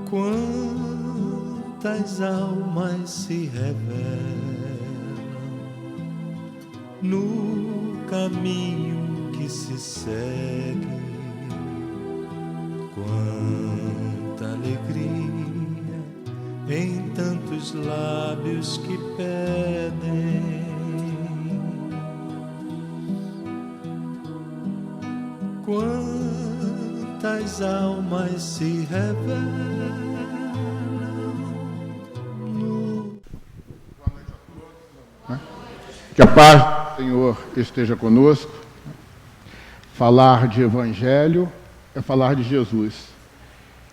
Quantas almas se revelam no caminho que se segue, quanta alegria em tantos lábios que pedem, quantas almas se revelam. Que a paz do Senhor esteja conosco. Falar de Evangelho é falar de Jesus.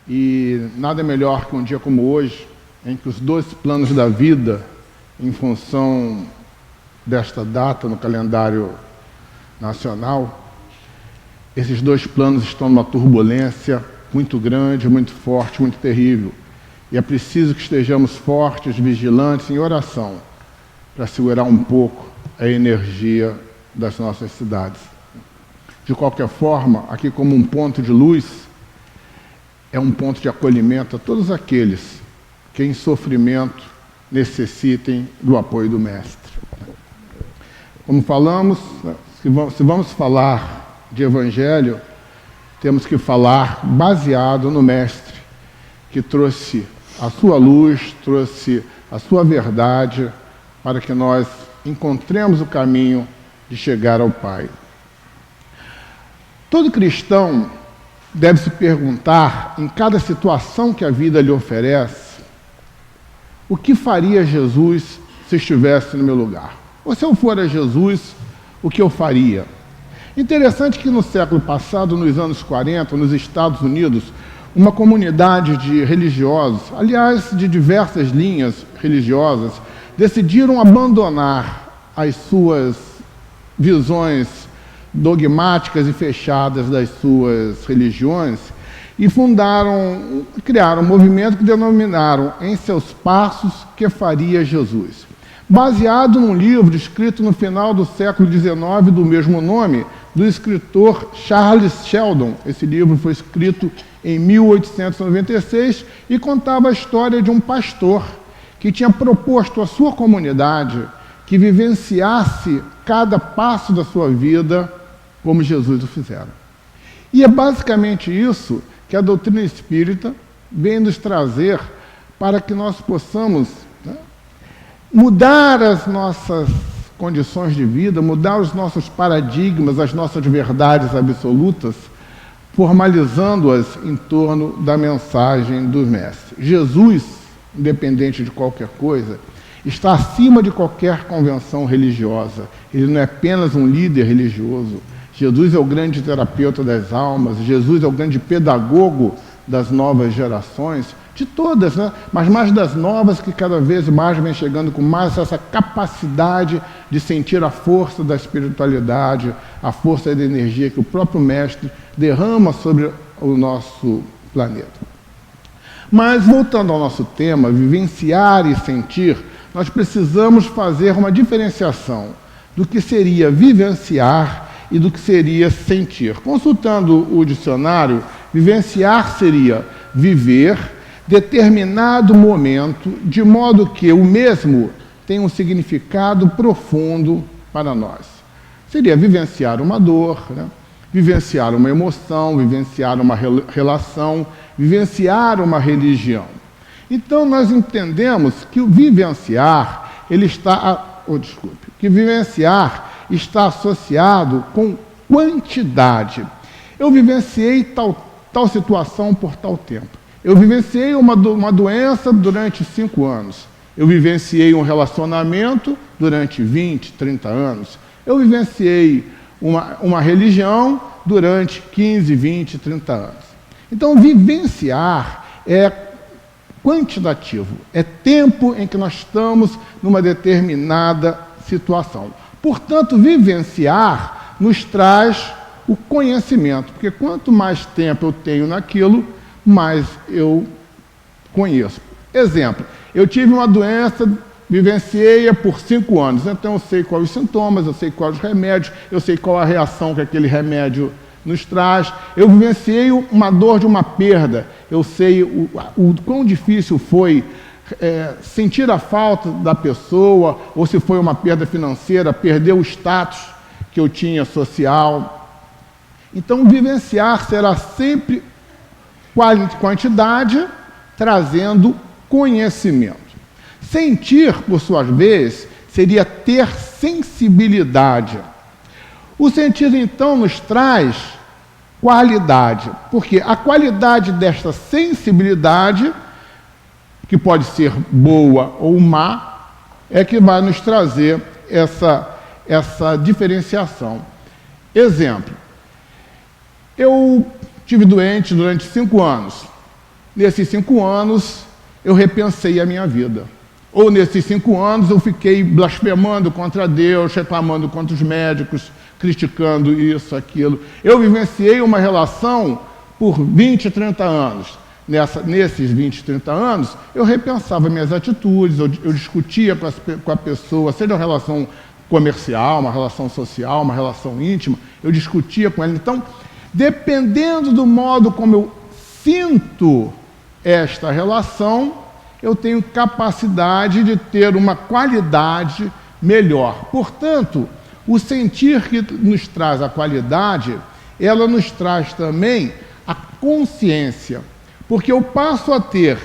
E nada melhor que um dia como hoje, em que os dois planos da vida, em função desta data no calendário nacional, esses dois planos estão numa turbulência muito grande, muito forte, muito terrível. E é preciso que estejamos fortes, vigilantes, em oração, para segurar um pouco a energia das nossas cidades. De qualquer forma, aqui como um ponto de luz, é um ponto de acolhimento a todos aqueles que em sofrimento necessitem do apoio do Mestre. Como falamos, se vamos falar de Evangelho, temos que falar baseado no Mestre, que trouxe a sua luz, trouxe a sua verdade, para que nós encontremos o caminho de chegar ao Pai. Todo cristão deve se perguntar, em cada situação que a vida lhe oferece, o que faria Jesus se estivesse no meu lugar? Ou se eu for a Jesus, o que eu faria? Interessante que no século passado, nos anos 40, nos Estados Unidos, uma comunidade de religiosos, aliás, de diversas linhas religiosas, decidiram abandonar as suas visões dogmáticas e fechadas das suas religiões e criaram um movimento que denominaram Em Seus Passos, Que Faria Jesus? Baseado num livro escrito no final do século XIX do mesmo nome, do escritor Charles Sheldon. Esse livro foi escrito em 1896 e contava a história de um pastor que tinha proposto à sua comunidade que vivenciasse cada passo da sua vida como Jesus o fizera. E é basicamente isso que a doutrina espírita vem nos trazer para que nós possamos mudar as nossas condições de vida, mudar os nossos paradigmas, as nossas verdades absolutas, formalizando-as em torno da mensagem do Mestre. Jesus, independente de qualquer coisa, está acima de qualquer convenção religiosa. Ele não é apenas um líder religioso. Jesus é o grande terapeuta das almas, Jesus é o grande pedagogo das novas gerações, de todas, né? Mas mais das novas, que cada vez mais vem chegando com mais essa capacidade de sentir a força da espiritualidade, a força da energia que o próprio Mestre derrama sobre o nosso planeta. Mas, voltando ao nosso tema, vivenciar e sentir, nós precisamos fazer uma diferenciação do que seria vivenciar e do que seria sentir. Consultando o dicionário, vivenciar seria viver determinado momento, de modo que o mesmo tem um significado profundo para nós. Seria vivenciar uma dor, né? Vivenciar uma emoção, vivenciar uma relação, vivenciar uma religião. Então, nós entendemos que o vivenciar, que vivenciar está associado com quantidade. Eu vivenciei tal situação por tal tempo. Eu vivenciei uma doença durante 5 anos. Eu vivenciei um relacionamento durante 20, 30 anos. Eu vivenciei uma religião durante 15, 20, 30 anos. Então, vivenciar é quantitativo, é tempo em que nós estamos numa determinada situação. Portanto, vivenciar nos traz o conhecimento, porque quanto mais tempo eu tenho naquilo, mais eu conheço. Exemplo, eu tive uma doença vivenciei por 5 anos, então eu sei quais os sintomas, eu sei quais os remédios, eu sei qual a reação que aquele remédio nos traz. Eu vivenciei uma dor de uma perda, eu sei o quão difícil foi sentir a falta da pessoa, ou se foi uma perda financeira, perder o status que eu tinha social. Então, vivenciar será sempre quantidade, trazendo conhecimento. Sentir, por sua vez, seria ter sensibilidade. O sentir, então, nos traz qualidade, porque a qualidade desta sensibilidade, que pode ser boa ou má, é que vai nos trazer essa diferenciação. Exemplo, eu tive doente durante 5 anos. Nesses 5 anos, eu repensei a minha vida. Ou nesses 5 anos, eu fiquei blasfemando contra Deus, reclamando contra os médicos, criticando isso, aquilo. Eu vivenciei uma relação por 20, 30 anos. Nesses 20, 30 anos, eu repensava minhas atitudes, eu discutia com a pessoa, seja uma relação comercial, uma relação social, uma relação íntima, eu discutia com ela. Então, dependendo do modo como eu sinto esta relação, eu tenho capacidade de ter uma qualidade melhor. Portanto, o sentir que nos traz a qualidade, ela nos traz também a consciência, porque eu passo a ter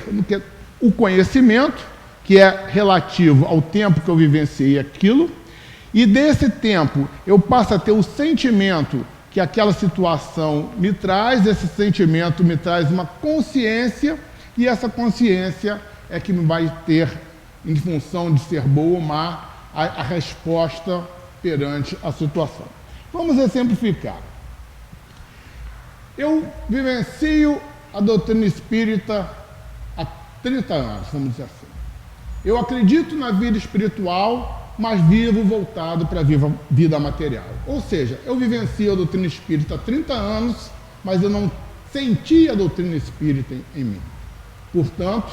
o conhecimento, que é relativo ao tempo que eu vivenciei aquilo, e desse tempo eu passo a ter o sentimento que aquela situação me traz, esse sentimento me traz uma consciência, e essa consciência é que me vai ter, em função de ser boa ou má, a resposta perante a situação. Vamos exemplificar. Eu vivencio a doutrina espírita há 30 anos, vamos dizer assim. Eu acredito na vida espiritual, mas vivo voltado para a vida material. Ou seja, eu vivencio a doutrina espírita há 30 anos, mas eu não senti a doutrina espírita em mim. Portanto,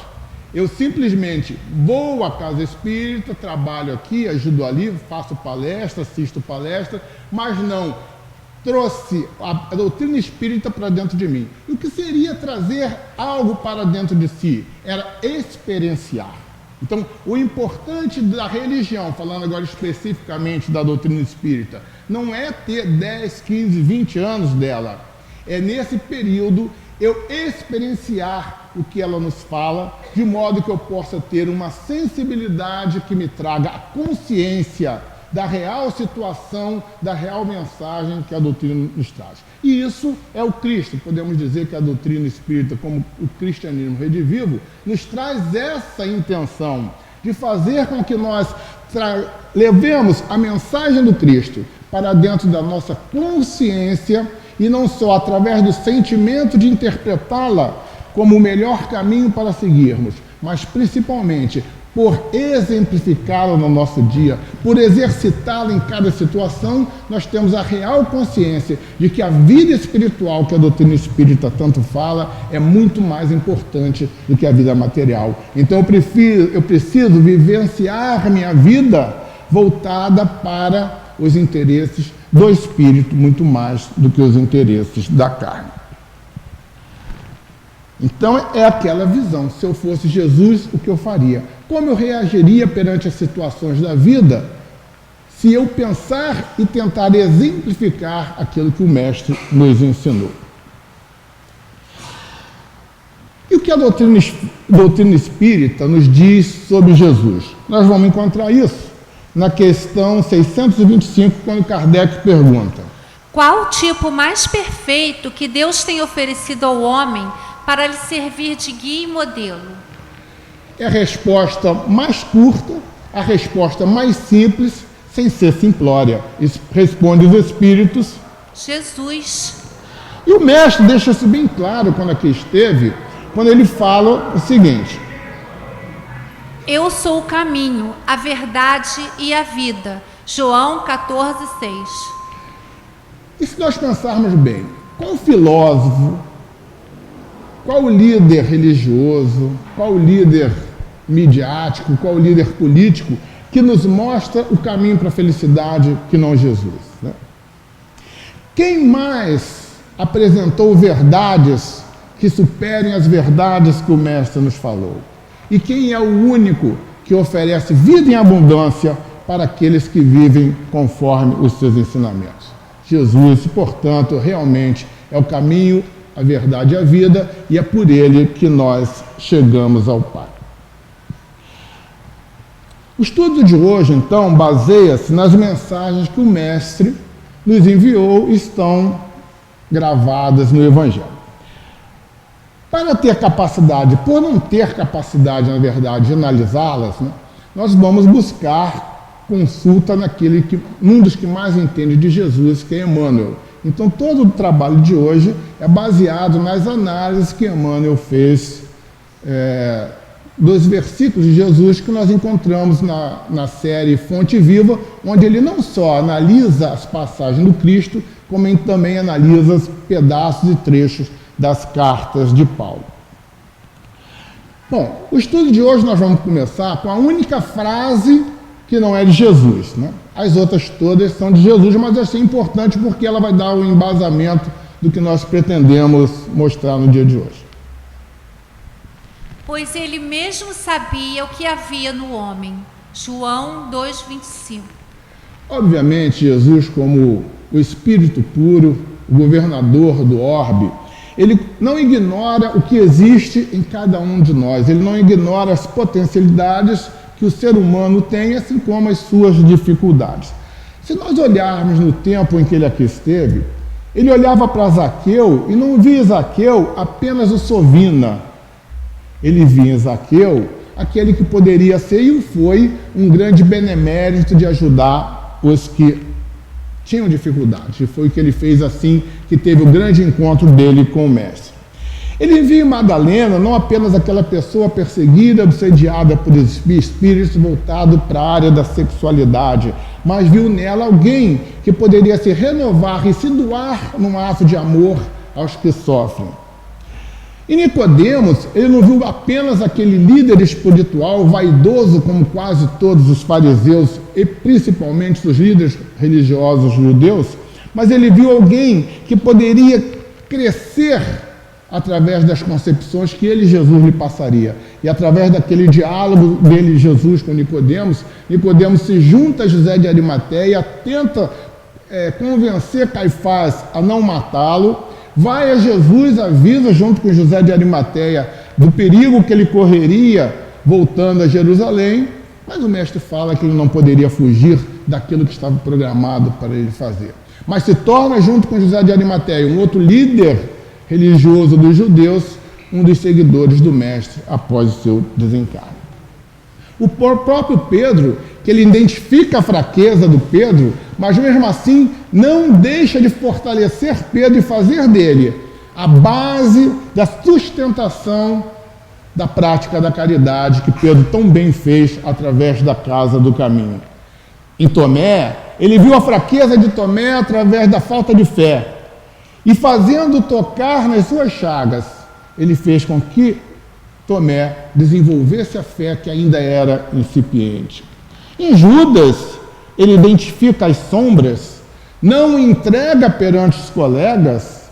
eu simplesmente vou à casa espírita, trabalho aqui, ajudo ali, faço palestra, assisto palestra, mas não trouxe a doutrina espírita para dentro de mim. E o que seria trazer algo para dentro de si? Era experienciar. Então, o importante da religião, falando agora especificamente da doutrina espírita, não é ter 10, 15, 20 anos dela. É nesse período eu experienciar o que ela nos fala, de modo que eu possa ter uma sensibilidade que me traga a consciência da real situação, da real mensagem que a doutrina nos traz. E isso é o Cristo. Podemos dizer que a doutrina espírita, como o cristianismo redivivo, nos traz essa intenção de fazer com que nós levemos a mensagem do Cristo para dentro da nossa consciência, e não só através do sentimento de interpretá-la como o melhor caminho para seguirmos, mas principalmente por exemplificá-la no nosso dia, por exercitá-la em cada situação, nós temos a real consciência de que a vida espiritual que a doutrina espírita tanto fala é muito mais importante do que a vida material. Então eu preciso vivenciar minha vida voltada para os interesses do espírito, muito mais do que os interesses da carne. Então é aquela visão. Se eu fosse Jesus, o que eu faria? Como eu reagiria perante as situações da vida se eu pensar e tentar exemplificar aquilo que o Mestre nos ensinou? E o que a doutrina espírita nos diz sobre Jesus? Nós vamos encontrar isso na questão 625, quando Kardec pergunta: qual o tipo mais perfeito que Deus tem oferecido ao homem para lhe servir de guia e modelo? É a resposta mais curta, a resposta mais simples, sem ser simplória. Responde os Espíritos: Jesus. E o Mestre deixa isso bem claro quando aqui esteve, quando ele fala o seguinte: eu sou o caminho, a verdade e a vida. João 14:6. E se nós pensarmos bem, qual filósofo, qual líder religioso, qual líder midiático, qual líder político que nos mostra o caminho para a felicidade que não Jesus, né? Quem mais apresentou verdades que superem as verdades que o Mestre nos falou? E quem é o único que oferece vida em abundância para aqueles que vivem conforme os seus ensinamentos? Jesus, portanto, realmente é o caminho, a verdade e a vida, e é por ele que nós chegamos ao Pai. O estudo de hoje, então, baseia-se nas mensagens que o Mestre nos enviou e estão gravadas no Evangelho. Para ter capacidade, por não ter capacidade, na verdade, de analisá-las, né, nós vamos buscar consulta num dos que mais entende de Jesus, que é Emmanuel. Então, todo o trabalho de hoje é baseado nas análises que Emmanuel fez dos versículos de Jesus que nós encontramos na série Fonte Viva, onde ele não só analisa as passagens do Cristo, como ele também analisa os pedaços e trechos das cartas de Paulo. Bom, o estudo de hoje nós vamos começar com a única frase que não é de Jesus, né? As outras todas são de Jesus, mas essa é importante porque ela vai dar o embasamento do que nós pretendemos mostrar no dia de hoje. Pois ele mesmo sabia o que havia no homem. João 2,25. Obviamente, Jesus, como o Espírito puro, o governador do orbe, ele não ignora o que existe em cada um de nós, ele não ignora as potencialidades que o ser humano tem, assim como as suas dificuldades. Se nós olharmos no tempo em que ele aqui esteve, ele olhava para Zaqueu e não via em Zaqueu apenas o sovina. Ele via em Zaqueu aquele que poderia ser e foi um grande benemérito de ajudar os que tinham dificuldade. E foi o que ele fez assim, que teve o grande encontro dele com o Mestre. Ele via em Madalena não apenas aquela pessoa perseguida, obsediada por espíritos voltado para a área da sexualidade, mas viu nela alguém que poderia se renovar e se doar num ato de amor aos que sofrem. E Nicodemos, ele não viu apenas aquele líder espiritual vaidoso como quase todos os fariseus e principalmente os líderes religiosos judeus, mas ele viu alguém que poderia crescer através das concepções que ele, Jesus, lhe passaria. E através daquele diálogo dele, Jesus, com Nicodemos, Nicodemos se junta a José de Arimateia, tenta convencer Caifás a não matá-lo, vai a Jesus, avisa junto com José de Arimateia do perigo que ele correria voltando a Jerusalém, mas o Mestre fala que ele não poderia fugir daquilo que estava programado para ele fazer. Mas se torna, junto com José de Arimateia, um outro líder religioso dos judeus, um dos seguidores do Mestre após o seu desencarne. O próprio Pedro, que ele identifica a fraqueza do Pedro, mas mesmo assim não deixa de fortalecer Pedro e fazer dele a base da sustentação da prática da caridade que Pedro tão bem fez através da casa do caminho. Em Tomé, ele viu a fraqueza de Tomé através da falta de fé e fazendo tocar nas suas chagas, ele fez com que Tomé desenvolvesse a fé que ainda era incipiente. Em Judas, ele identifica as sombras, não entrega perante os colegas,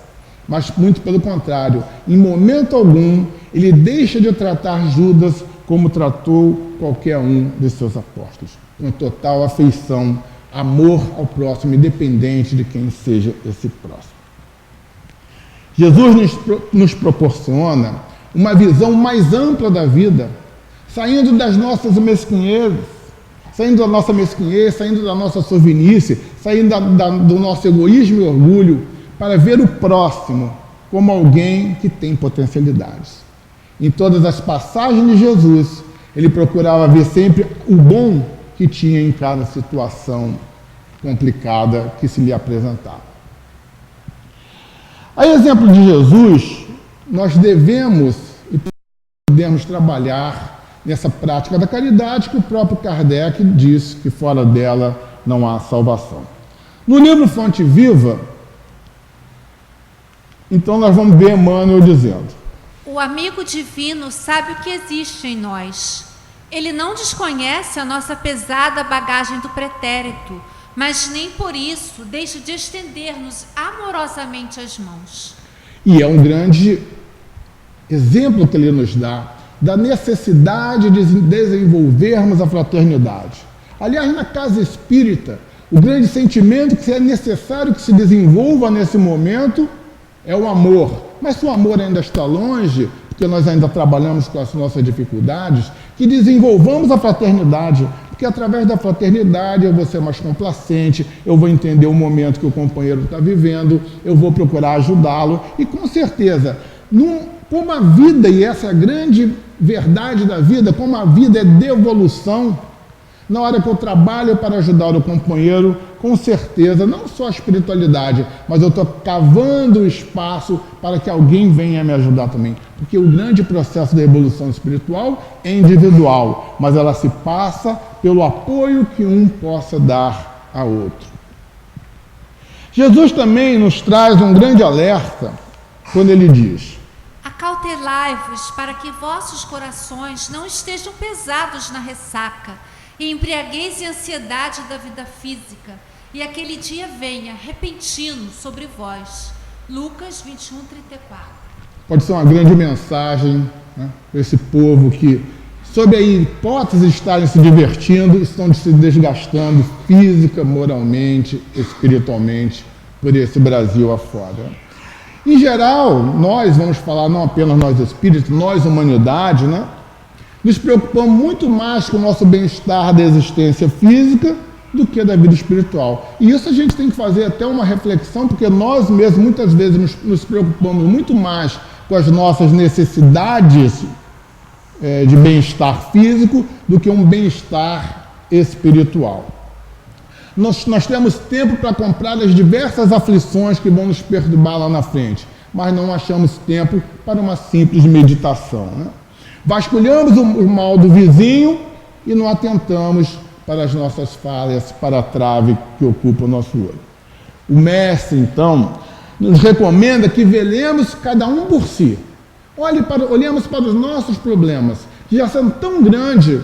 mas muito pelo contrário, em momento algum, ele deixa de tratar Judas como tratou qualquer um de seus apóstolos, com total afeição, amor ao próximo, independente de quem seja esse próximo. Jesus nos proporciona uma visão mais ampla da vida, saindo das nossas mesquinhezes, saindo da nossa mesquinhez, saindo da nossa sovinice, saindo do nosso egoísmo e orgulho, para ver o próximo como alguém que tem potencialidades. Em todas as passagens de Jesus, ele procurava ver sempre o bom que tinha em cada situação complicada que se lhe apresentava. A exemplo de Jesus, nós devemos e podemos trabalhar nessa prática da caridade que o próprio Kardec diz que fora dela não há salvação. No livro Fonte Viva, então nós vamos ver Emmanuel dizendo: o amigo divino sabe o que existe em nós Ele não desconhece a nossa pesada bagagem do pretérito, mas nem por isso deixa de estender-nos amorosamente as mãos. E é um grande exemplo que ele nos dá da necessidade de desenvolvermos a fraternidade. Aliás, na casa espírita, o grande sentimento que é necessário que se desenvolva nesse momento é o amor. Mas se o amor ainda está longe, porque nós ainda trabalhamos com as nossas dificuldades, que desenvolvamos a fraternidade, porque através da fraternidade eu vou ser mais complacente, eu vou entender o momento que o companheiro está vivendo, eu vou procurar ajudá-lo, e com certeza, como a vida, e essa é a grande verdade da vida, como a vida é devolução, na hora que eu trabalho para ajudar o companheiro, com certeza, não só a espiritualidade, mas eu estou cavando o espaço para que alguém venha me ajudar também. Porque o grande processo da evolução espiritual é individual, mas ela se passa pelo apoio que um possa dar a outro. Jesus também nos traz um grande alerta quando ele diz: acautelai-vos para que vossos corações não estejam pesados na ressaca, e embriaguez e ansiedade da vida física, e aquele dia venha repentino sobre vós. Lucas 21:34. Pode ser uma grande mensagem, né, para esse povo que, sob a hipótese de estarem se divertindo, estão se desgastando física, moralmente, espiritualmente, por esse Brasil afora. Em geral, nós vamos falar, não apenas nós espíritos, nós humanidade, né? Nos preocupamos muito mais com o nosso bem-estar da existência física do que da vida espiritual. E isso a gente tem que fazer até uma reflexão, porque nós mesmos muitas vezes nos preocupamos muito mais com as nossas necessidades de bem-estar físico do que um bem-estar espiritual. Nós temos tempo para comprar as diversas aflições que vão nos perturbar lá na frente, mas não achamos tempo para uma simples meditação, né? Vasculhamos o mal do vizinho e não atentamos para as nossas falhas, para a trave que ocupa o nosso olho. O mestre, então, nos recomenda que velemos cada um por si. Olhemos para os nossos problemas, que já são tão grandes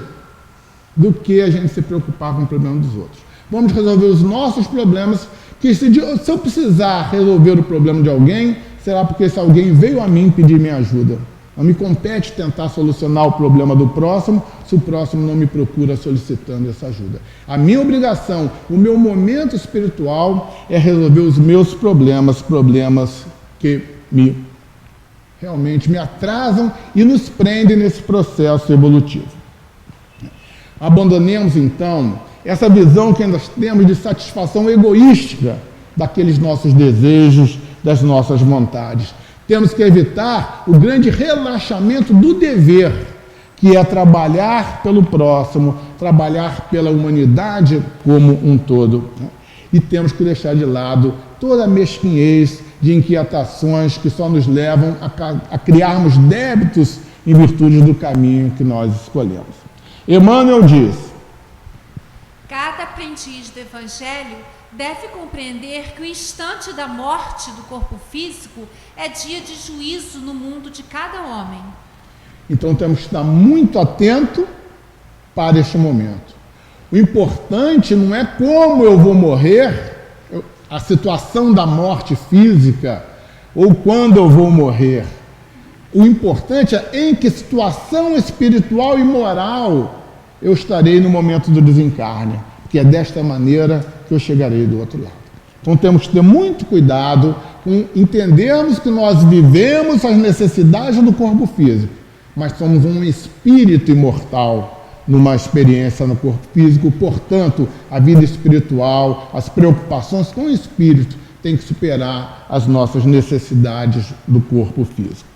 do que a gente se preocupar com o problema dos outros. Vamos resolver os nossos problemas, que se eu precisar resolver o problema de alguém, será porque esse alguém veio a mim pedir minha ajuda. Não me compete tentar solucionar o problema do próximo, se o próximo não me procura solicitando essa ajuda. A minha obrigação, o meu momento espiritual é resolver os meus problemas que realmente me atrasam e nos prendem nesse processo evolutivo. Abandonemos, então, essa visão que ainda temos de satisfação egoística daqueles nossos desejos, das nossas vontades. Temos que evitar o grande relaxamento do dever, que é trabalhar pelo próximo, trabalhar pela humanidade como um todo, né? E temos que deixar de lado toda a mesquinhez de inquietações que só nos levam a criarmos débitos em virtude do caminho que nós escolhemos. Emmanuel diz: cada aprendiz do Evangelho deve compreender que o instante da morte do corpo físico é dia de juízo no mundo de cada homem. Então temos que estar muito atento para este momento. O importante não é como eu vou morrer, a situação da morte física, ou quando eu vou morrer. O importante é em que situação espiritual e moral eu estarei no momento do desencarne, porque é desta maneira que eu chegarei do outro lado. Então temos que ter muito cuidado com entendermos que nós vivemos as necessidades do corpo físico, mas somos um espírito imortal numa experiência no corpo físico. Portanto, a vida espiritual, as preocupações com o espírito têm que superar as nossas necessidades do corpo físico.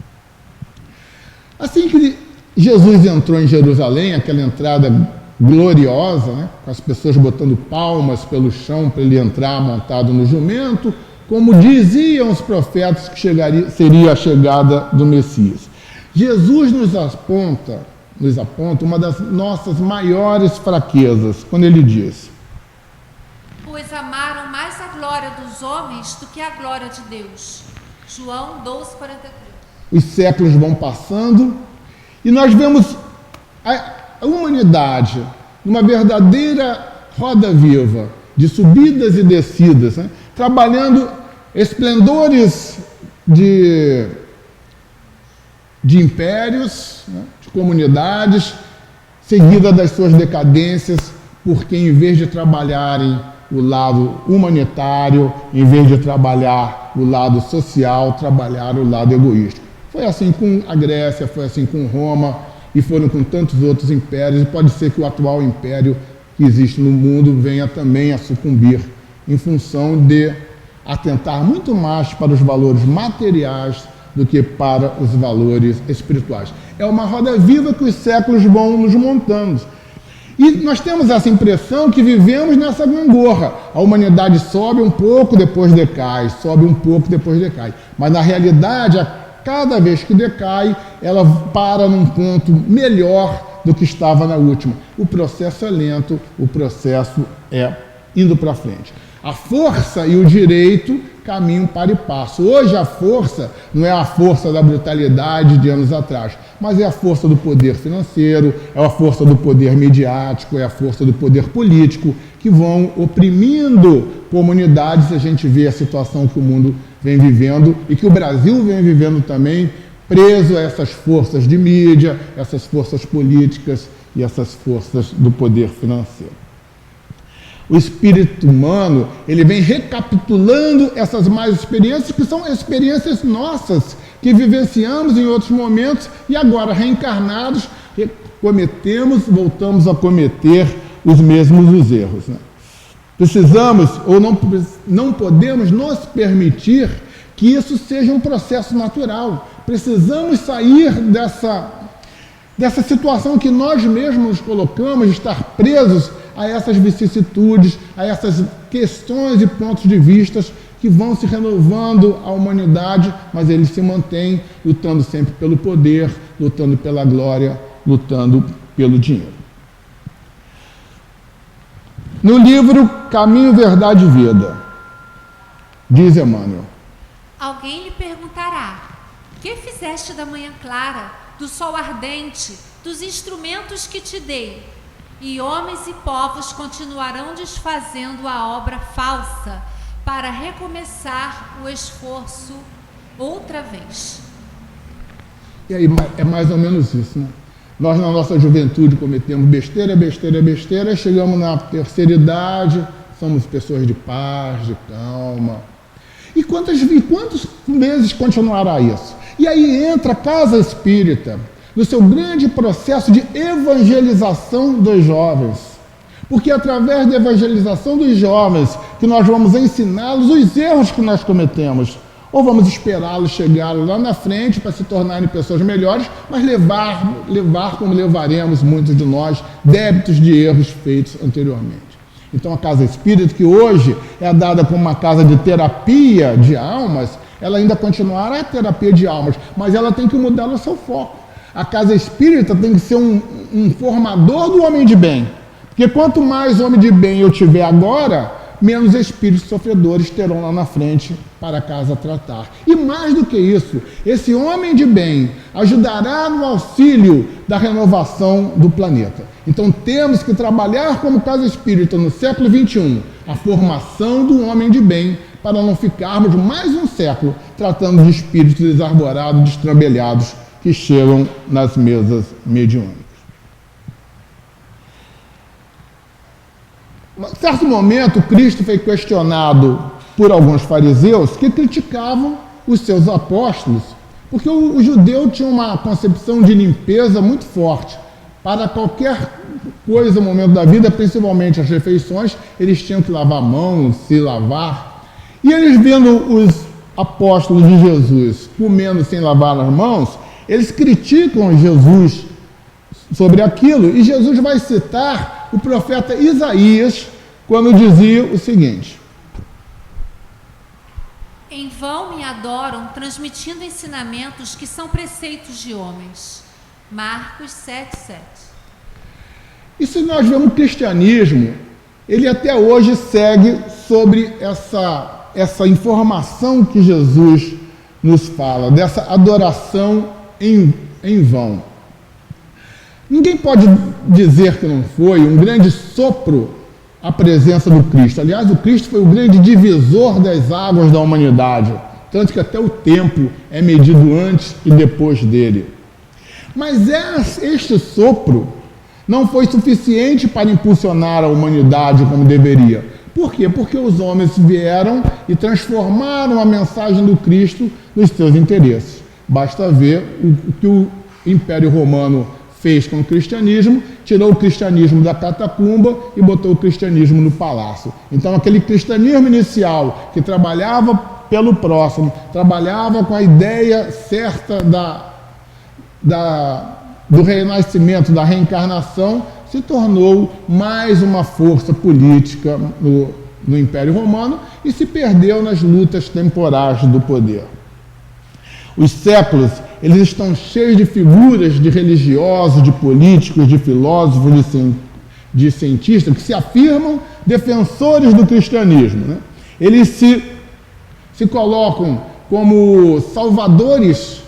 Assim que Jesus entrou em Jerusalém, aquela entrada gloriosa, né, com as pessoas botando palmas pelo chão para ele entrar montado no jumento, como diziam os profetas que seria a chegada do Messias. Jesus nos aponta uma das nossas maiores fraquezas, quando ele diz: pois amaram mais a glória dos homens do que a glória de Deus. João 12:43. Os séculos vão passando e nós vemos a humanidade numa verdadeira roda viva, de subidas e descidas, né? Trabalhando esplendores de impérios, né? De comunidades, seguida das suas decadências, porque em vez de trabalharem o lado humanitário, em vez de trabalhar o lado social, trabalharam o lado egoísta. Foi assim com a Grécia, foi assim com Roma, e foram com tantos outros impérios, e pode ser que o atual império que existe no mundo venha também a sucumbir em função de atentar muito mais para os valores materiais do que para os valores espirituais. É uma roda viva que os séculos vão nos montando. E nós temos essa impressão que vivemos nessa gangorra. A humanidade sobe um pouco, depois decai, sobe um pouco, depois decai. Mas na realidade, cada vez que decai, ela para num ponto melhor do que estava na última. O processo é lento, o processo é indo para frente. A força e o direito caminham para e passo. Hoje a força não é a força da brutalidade de anos atrás, mas é a força do poder financeiro, é a força do poder midiático, é a força do poder político, que vão oprimindo comunidades. A gente vê a situação que o mundo vem vivendo e que o Brasil vem vivendo também, preso a essas forças de mídia, essas forças políticas e essas forças do poder financeiro. O espírito humano, ele vem recapitulando essas más experiências, que são experiências nossas, que vivenciamos em outros momentos e agora, reencarnados, voltamos a cometer os mesmos erros, né? Precisamos, ou não podemos nos permitir que isso seja um processo natural. Precisamos sair dessa situação que nós mesmos nos colocamos, de estar presos a essas vicissitudes, a essas questões e pontos de vista que vão se renovando a humanidade, mas ele se mantém lutando sempre pelo poder, lutando pela glória, lutando pelo dinheiro. No livro Caminho, Verdade e Vida, diz Emmanuel: alguém lhe perguntará: que fizeste da manhã clara, do sol ardente, dos instrumentos que te dei? E homens e povos continuarão desfazendo a obra falsa para recomeçar o esforço outra vez. E aí é mais ou menos isso, né? Nós, na nossa juventude, cometemos besteira, chegamos na terceira idade, somos pessoas de paz, de calma. E quantos meses continuará isso? E aí entra a Casa Espírita, no seu grande processo de evangelização dos jovens. Porque é através da evangelização dos jovens que nós vamos ensiná-los os erros que nós cometemos. Ou vamos esperá-los chegar lá na frente para se tornarem pessoas melhores, mas levar como levaremos muitos de nós, débitos de erros feitos anteriormente. Então a Casa Espírita, que hoje é dada como uma casa de terapia de almas, ela ainda continuará a terapia de almas, mas ela tem que mudar o seu foco. A Casa Espírita tem que ser um formador do homem de bem. Porque quanto mais homem de bem eu tiver agora, menos espíritos sofredores terão lá na frente para a casa tratar. E mais do que isso, esse homem de bem ajudará no auxílio da renovação do planeta. Então temos que trabalhar como Casa Espírita no século XXI, a formação do homem de bem, para não ficarmos mais um século tratando de espíritos desarvorados, destrambelhados, que chegam nas mesas mediúnicas. Em certo momento, Cristo foi questionado por alguns fariseus que criticavam os seus apóstolos, porque o judeu tinha uma concepção de limpeza muito forte. Para qualquer coisa no momento da vida, principalmente as refeições, eles tinham que lavar a mão, se lavar. E eles, vendo os apóstolos de Jesus comendo sem lavar as mãos, eles criticam Jesus sobre aquilo, e Jesus vai citar o profeta Isaías, quando dizia o seguinte: em vão me adoram, transmitindo ensinamentos que são preceitos de homens. Marcos 7:7. E se nós vemos o cristianismo, ele até hoje segue sobre essa informação que Jesus nos fala, dessa adoração em vão. Ninguém pode dizer que não foi um grande sopro a presença do Cristo. Aliás, o Cristo foi o grande divisor das águas da humanidade, tanto que até o tempo é medido antes e depois dele. Mas este sopro não foi suficiente para impulsionar a humanidade como deveria. Por quê? Porque os homens vieram e transformaram a mensagem do Cristo nos seus interesses. Basta ver o que o Império Romano fez com o cristianismo, tirou o cristianismo da catacumba e botou o cristianismo no palácio. Então, aquele cristianismo inicial que trabalhava pelo próximo, trabalhava com a ideia certa do renascimento, da reencarnação, se tornou mais uma força política no Império Romano e se perdeu nas lutas temporais do poder. Os séculos, eles estão cheios de figuras de religiosos, de políticos, de filósofos, de cientistas que se afirmam defensores do cristianismo, né? Eles se colocam como salvadores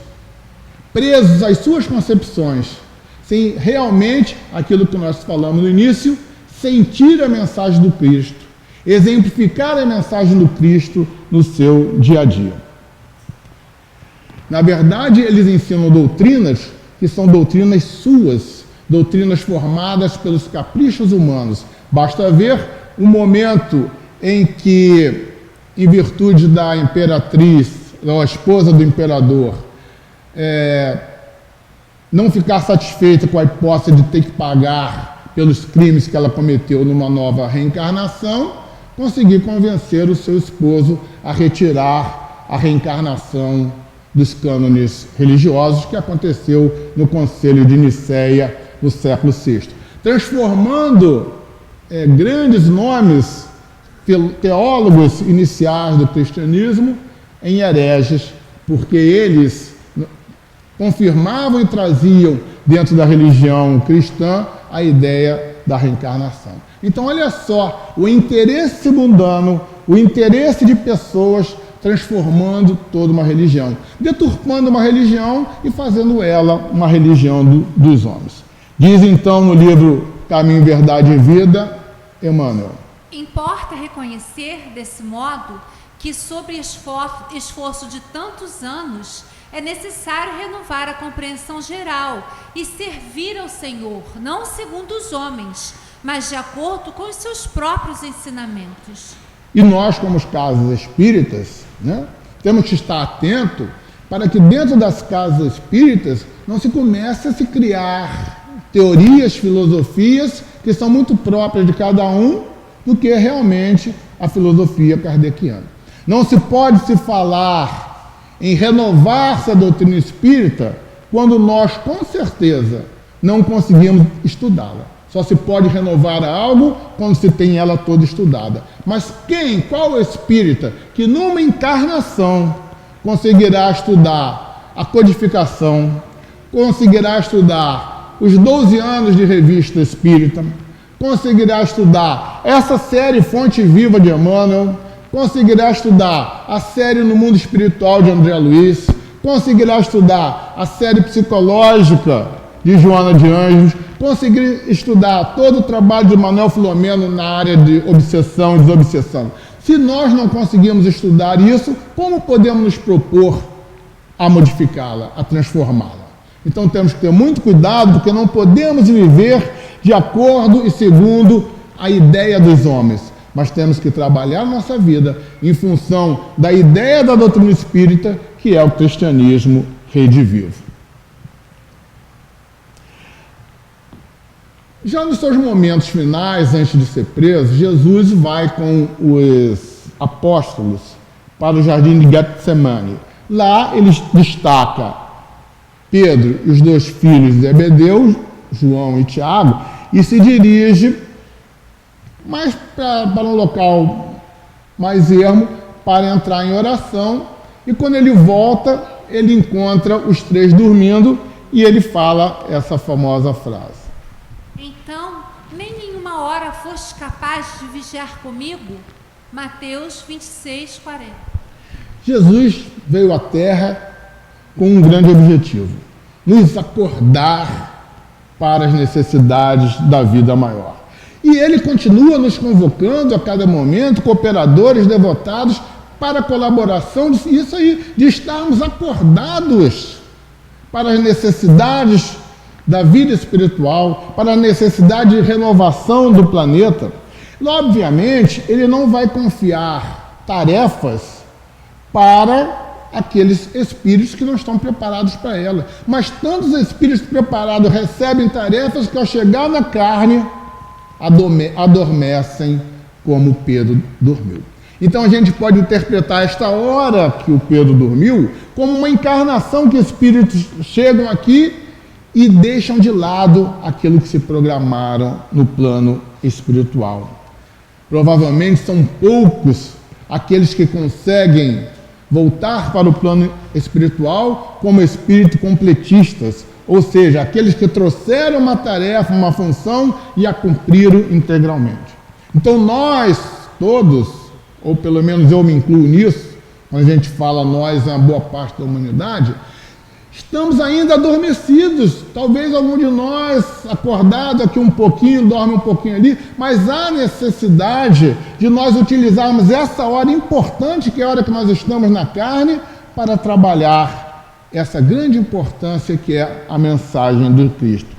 presos às suas concepções, sem realmente, aquilo que nós falamos no início, sentir a mensagem do Cristo, exemplificar a mensagem do Cristo no seu dia a dia. Na verdade, eles ensinam doutrinas que são doutrinas suas, doutrinas formadas pelos caprichos humanos. Basta ver o momento em que, em virtude da imperatriz, ou a esposa do imperador, não ficar satisfeita com a hipótese de ter que pagar pelos crimes que ela cometeu numa nova reencarnação, conseguir convencer o seu esposo a retirar a reencarnação dos cânones religiosos que aconteceu no Concílio de Nicéia no século VI, transformando grandes nomes, teólogos iniciais do cristianismo, em hereges, porque eles confirmavam e traziam dentro da religião cristã a ideia da reencarnação. Então, olha só, o interesse mundano, o interesse de pessoas transformando toda uma religião, deturpando uma religião e fazendo ela uma religião dos homens. Diz então no livro Caminho, Verdade e Vida, Emmanuel: importa reconhecer, desse modo, que sobre esforço de tantos anos é necessário renovar a compreensão geral e servir ao Senhor, não segundo os homens, mas de acordo com os seus próprios ensinamentos. E nós, como os casas espíritas, né, temos que estar atento para que dentro das casas espíritas não se comece a se criar teorias, filosofias que são muito próprias de cada um do que realmente a filosofia kardeciana. Não se pode se falar em renovar-se a doutrina espírita quando nós, com certeza, não conseguimos estudá-la. Só se pode renovar algo quando se tem ela toda estudada. Mas qual espírita que numa encarnação conseguirá estudar a codificação, conseguirá estudar os 12 anos de revista espírita, conseguirá estudar essa série Fonte Viva de Emmanuel, conseguirá estudar a série No Mundo Espiritual de André Luiz, conseguirá estudar a série psicológica de Joana de Anjos, conseguir estudar todo o trabalho de Manuel Filomeno na área de obsessão e desobsessão. Se nós não conseguimos estudar isso, como podemos nos propor a modificá-la, a transformá-la? Então temos que ter muito cuidado, porque não podemos viver de acordo e segundo a ideia dos homens, mas temos que trabalhar nossa vida em função da ideia da doutrina espírita, que é o cristianismo redivivo. Já nos seus momentos finais, antes de ser preso, Jesus vai com os apóstolos para o jardim de Getsemane. Lá ele destaca Pedro e os 2 filhos de Zebedeu, João e Tiago, e se dirige mais para um local mais ermo para entrar em oração. E quando ele volta, ele encontra os 3 dormindo e ele fala essa famosa frase: então, nem nenhuma hora foste capaz de vigiar comigo? Mateus 26, 40. Jesus veio à Terra com um grande objetivo: nos acordar para as necessidades da vida maior. E ele continua nos convocando a cada momento, cooperadores devotados, para a colaboração disso aí, de estarmos acordados para as necessidades da vida espiritual, para a necessidade de renovação do planeta. E, obviamente, ele não vai confiar tarefas para aqueles espíritos que não estão preparados para ela. Mas tantos espíritos preparados recebem tarefas que, ao chegar na carne, adormecem como Pedro dormiu. Então a gente pode interpretar esta hora que o Pedro dormiu como uma encarnação que espíritos chegam aqui e deixam de lado aquilo que se programaram no plano espiritual. Provavelmente são poucos aqueles que conseguem voltar para o plano espiritual como espíritos completistas, ou seja, aqueles que trouxeram uma tarefa, uma função e a cumpriram integralmente. Então nós todos, ou pelo menos eu me incluo nisso, quando a gente fala nós, é uma boa parte da humanidade, estamos ainda adormecidos. Talvez algum de nós, acordado aqui um pouquinho, dorme um pouquinho ali, mas há necessidade de nós utilizarmos essa hora importante, que é a hora que nós estamos na carne, para trabalhar essa grande importância que é a mensagem do Cristo.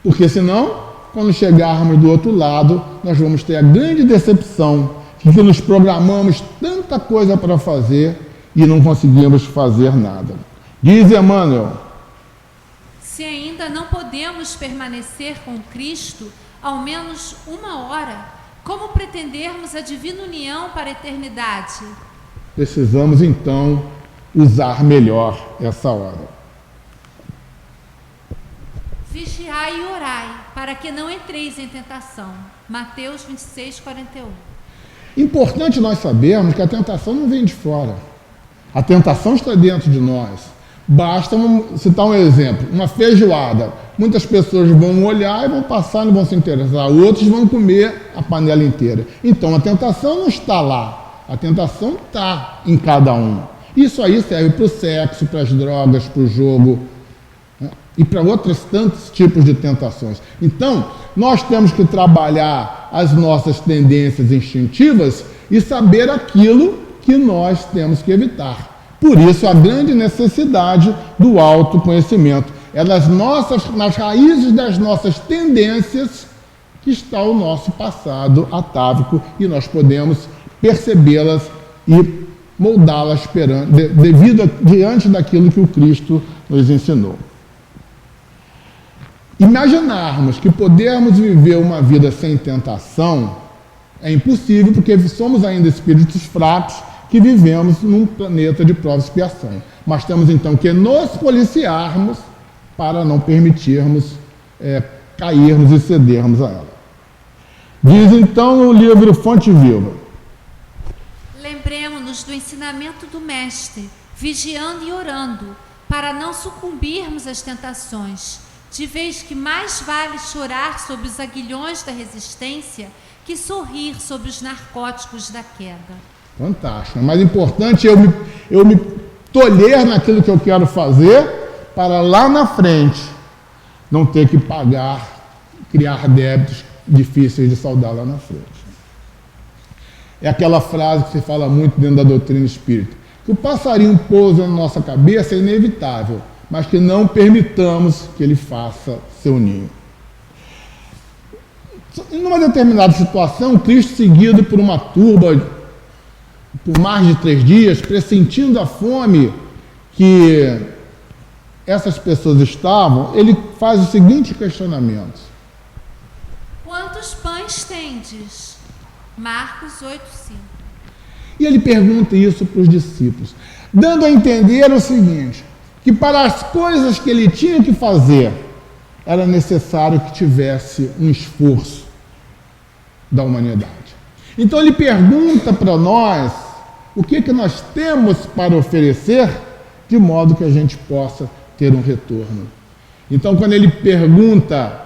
Porque senão, quando chegarmos do outro lado, nós vamos ter a grande decepção de que nos programamos tanta coisa para fazer e não conseguimos fazer nada. Diz Emmanuel: se ainda não podemos permanecer com Cristo ao menos uma hora, como pretendermos a divina união para a eternidade? Precisamos então usar melhor essa hora. Vigiai e orai, para que não entreis em tentação. Mateus 26, 41. Importante nós sabermos que a tentação não vem de fora. A tentação está dentro de nós. Basta, vamos citar um exemplo, uma feijoada. Muitas pessoas vão olhar e vão passar, não vão se interessar. Outros vão comer a panela inteira. Então a tentação não está lá. A tentação está em cada um. Isso aí serve para o sexo, para as drogas, para o jogo, né? E para outros tantos tipos de tentações. Então, nós temos que trabalhar as nossas tendências instintivas e saber aquilo que nós temos que evitar. Por isso, a grande necessidade do autoconhecimento. É nas raízes das nossas tendências que está o nosso passado atávico e nós podemos percebê-las e moldá-las diante daquilo que o Cristo nos ensinou. Imaginarmos que podemos viver uma vida sem tentação é impossível, porque somos ainda espíritos fracos que vivemos num planeta de prova e expiação. Mas temos então que nos policiarmos para não permitirmos cairmos e cedermos a ela. Diz então no livro Fonte Viva: lembremos-nos do ensinamento do Mestre, vigiando e orando, para não sucumbirmos às tentações, de vez que mais vale chorar sobre os aguilhões da resistência que sorrir sobre os narcóticos da queda. Fantástico. Mas importante eu me tolher naquilo que eu quero fazer, para lá na frente não ter que criar débitos difíceis de saldar lá na frente. É aquela frase que se fala muito dentro da doutrina espírita, que o passarinho pousa na nossa cabeça é inevitável, mas que não permitamos que ele faça seu ninho. Em uma determinada situação, Cristo, seguido por uma turba, por mais de 3 dias, pressentindo a fome que essas pessoas estavam, ele faz o seguinte questionamento: quantos pães tendes? Marcos 8, 5. E ele pergunta isso para os discípulos, dando a entender o seguinte, que para as coisas que ele tinha que fazer, era necessário que tivesse um esforço da humanidade. Então ele pergunta para nós o que nós temos para oferecer, de modo que a gente possa ter um retorno. Então, quando ele pergunta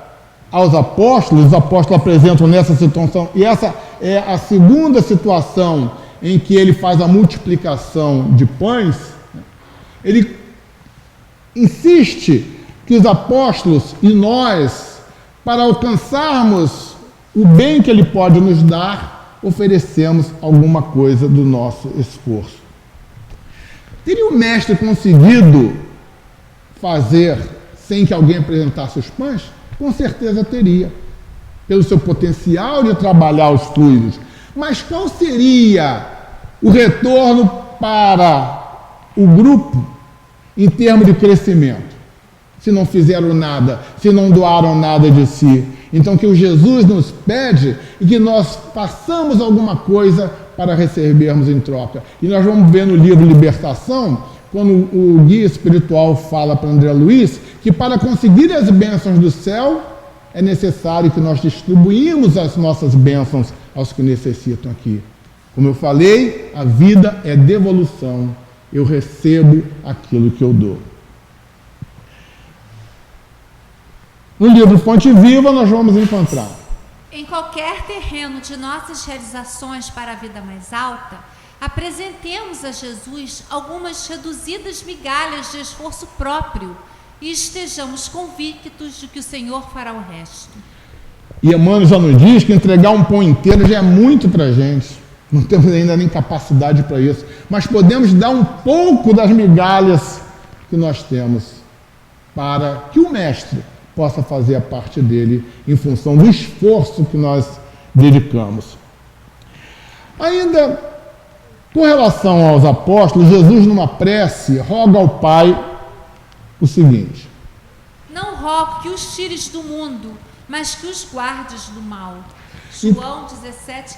aos apóstolos, os apóstolos apresentam nessa situação, e essa é a segunda situação em que ele faz a multiplicação de pães, ele insiste que os apóstolos e nós, para alcançarmos o bem que Ele pode nos dar, oferecemos alguma coisa do nosso esforço. Teria o mestre conseguido fazer sem que alguém apresentasse os pães? Com certeza teria, pelo seu potencial de trabalhar os fluidos. Mas qual seria o retorno para o grupo em termos de crescimento? Se não fizeram nada, se não doaram nada de si. Então, que o Jesus nos pede e que nós façamos alguma coisa para recebermos em troca. E nós vamos ver no livro Libertação, quando o guia espiritual fala para André Luiz, que para conseguir as bênçãos do céu, é necessário que nós distribuímos as nossas bênçãos aos que necessitam aqui. Como eu falei, a vida é devolução. Eu recebo aquilo que eu dou. No livro Fonte Viva, nós vamos encontrar: em qualquer terreno de nossas realizações para a vida mais alta, apresentemos a Jesus algumas reduzidas migalhas de esforço próprio e estejamos convictos de que o Senhor fará o resto. E Emmanuel já nos diz que entregar um pão inteiro já é muito para a gente. Não temos ainda nem capacidade para isso. Mas podemos dar um pouco das migalhas que nós temos para que o Mestre possa fazer a parte dele em função do esforço que nós dedicamos. Ainda, com relação aos apóstolos, Jesus, numa prece, roga ao Pai o seguinte: não rogo que os tires do mundo, mas que os guardes do mal. João 17,15.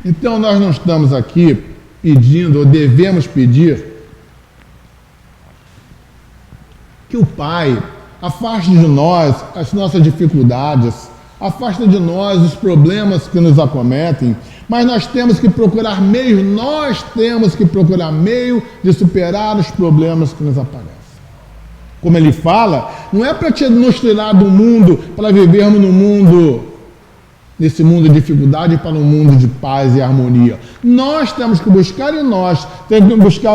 Então, nós não estamos aqui pedindo, ou devemos pedir, que o Pai afaste de nós as nossas dificuldades, afaste de nós os problemas que nos acometem, mas nós temos que procurar meio de superar os problemas que nos aparecem. Como ele fala, não é para nos tirar do mundo, para vivermos nesse mundo de dificuldade, para um mundo de paz e harmonia. Nós temos que buscar em nós, temos que buscar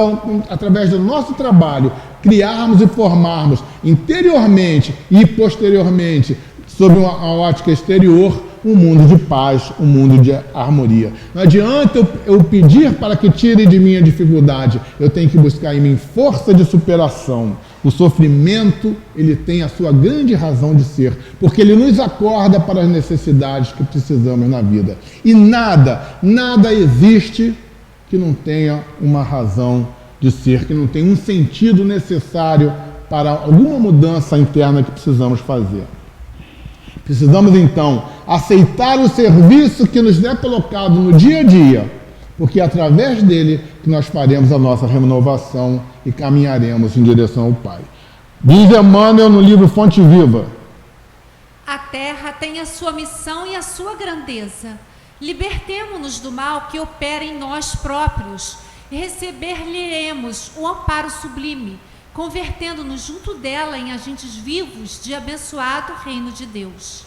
através do nosso trabalho, criarmos e formarmos interiormente e posteriormente, sob uma ótica exterior, um mundo de paz, um mundo de harmonia. Não adianta eu pedir para que tire de mim a dificuldade, eu tenho que buscar em mim força de superação. O sofrimento, ele tem a sua grande razão de ser, porque ele nos acorda para as necessidades que precisamos na vida. E nada existe que não tenha uma razão de ser, que não tenha um sentido necessário para alguma mudança interna que precisamos fazer. Precisamos, então, aceitar o serviço que nos é colocado no dia a dia, porque é através dele que nós faremos a nossa renovação e caminharemos em direção ao Pai. Diz Emmanuel no livro Fonte Viva: a terra tem a sua missão e a sua grandeza. Libertemo-nos do mal que opera em nós próprios e receber-lhe-emos o amparo sublime, convertendo-nos junto dela em agentes vivos de abençoado reino de Deus.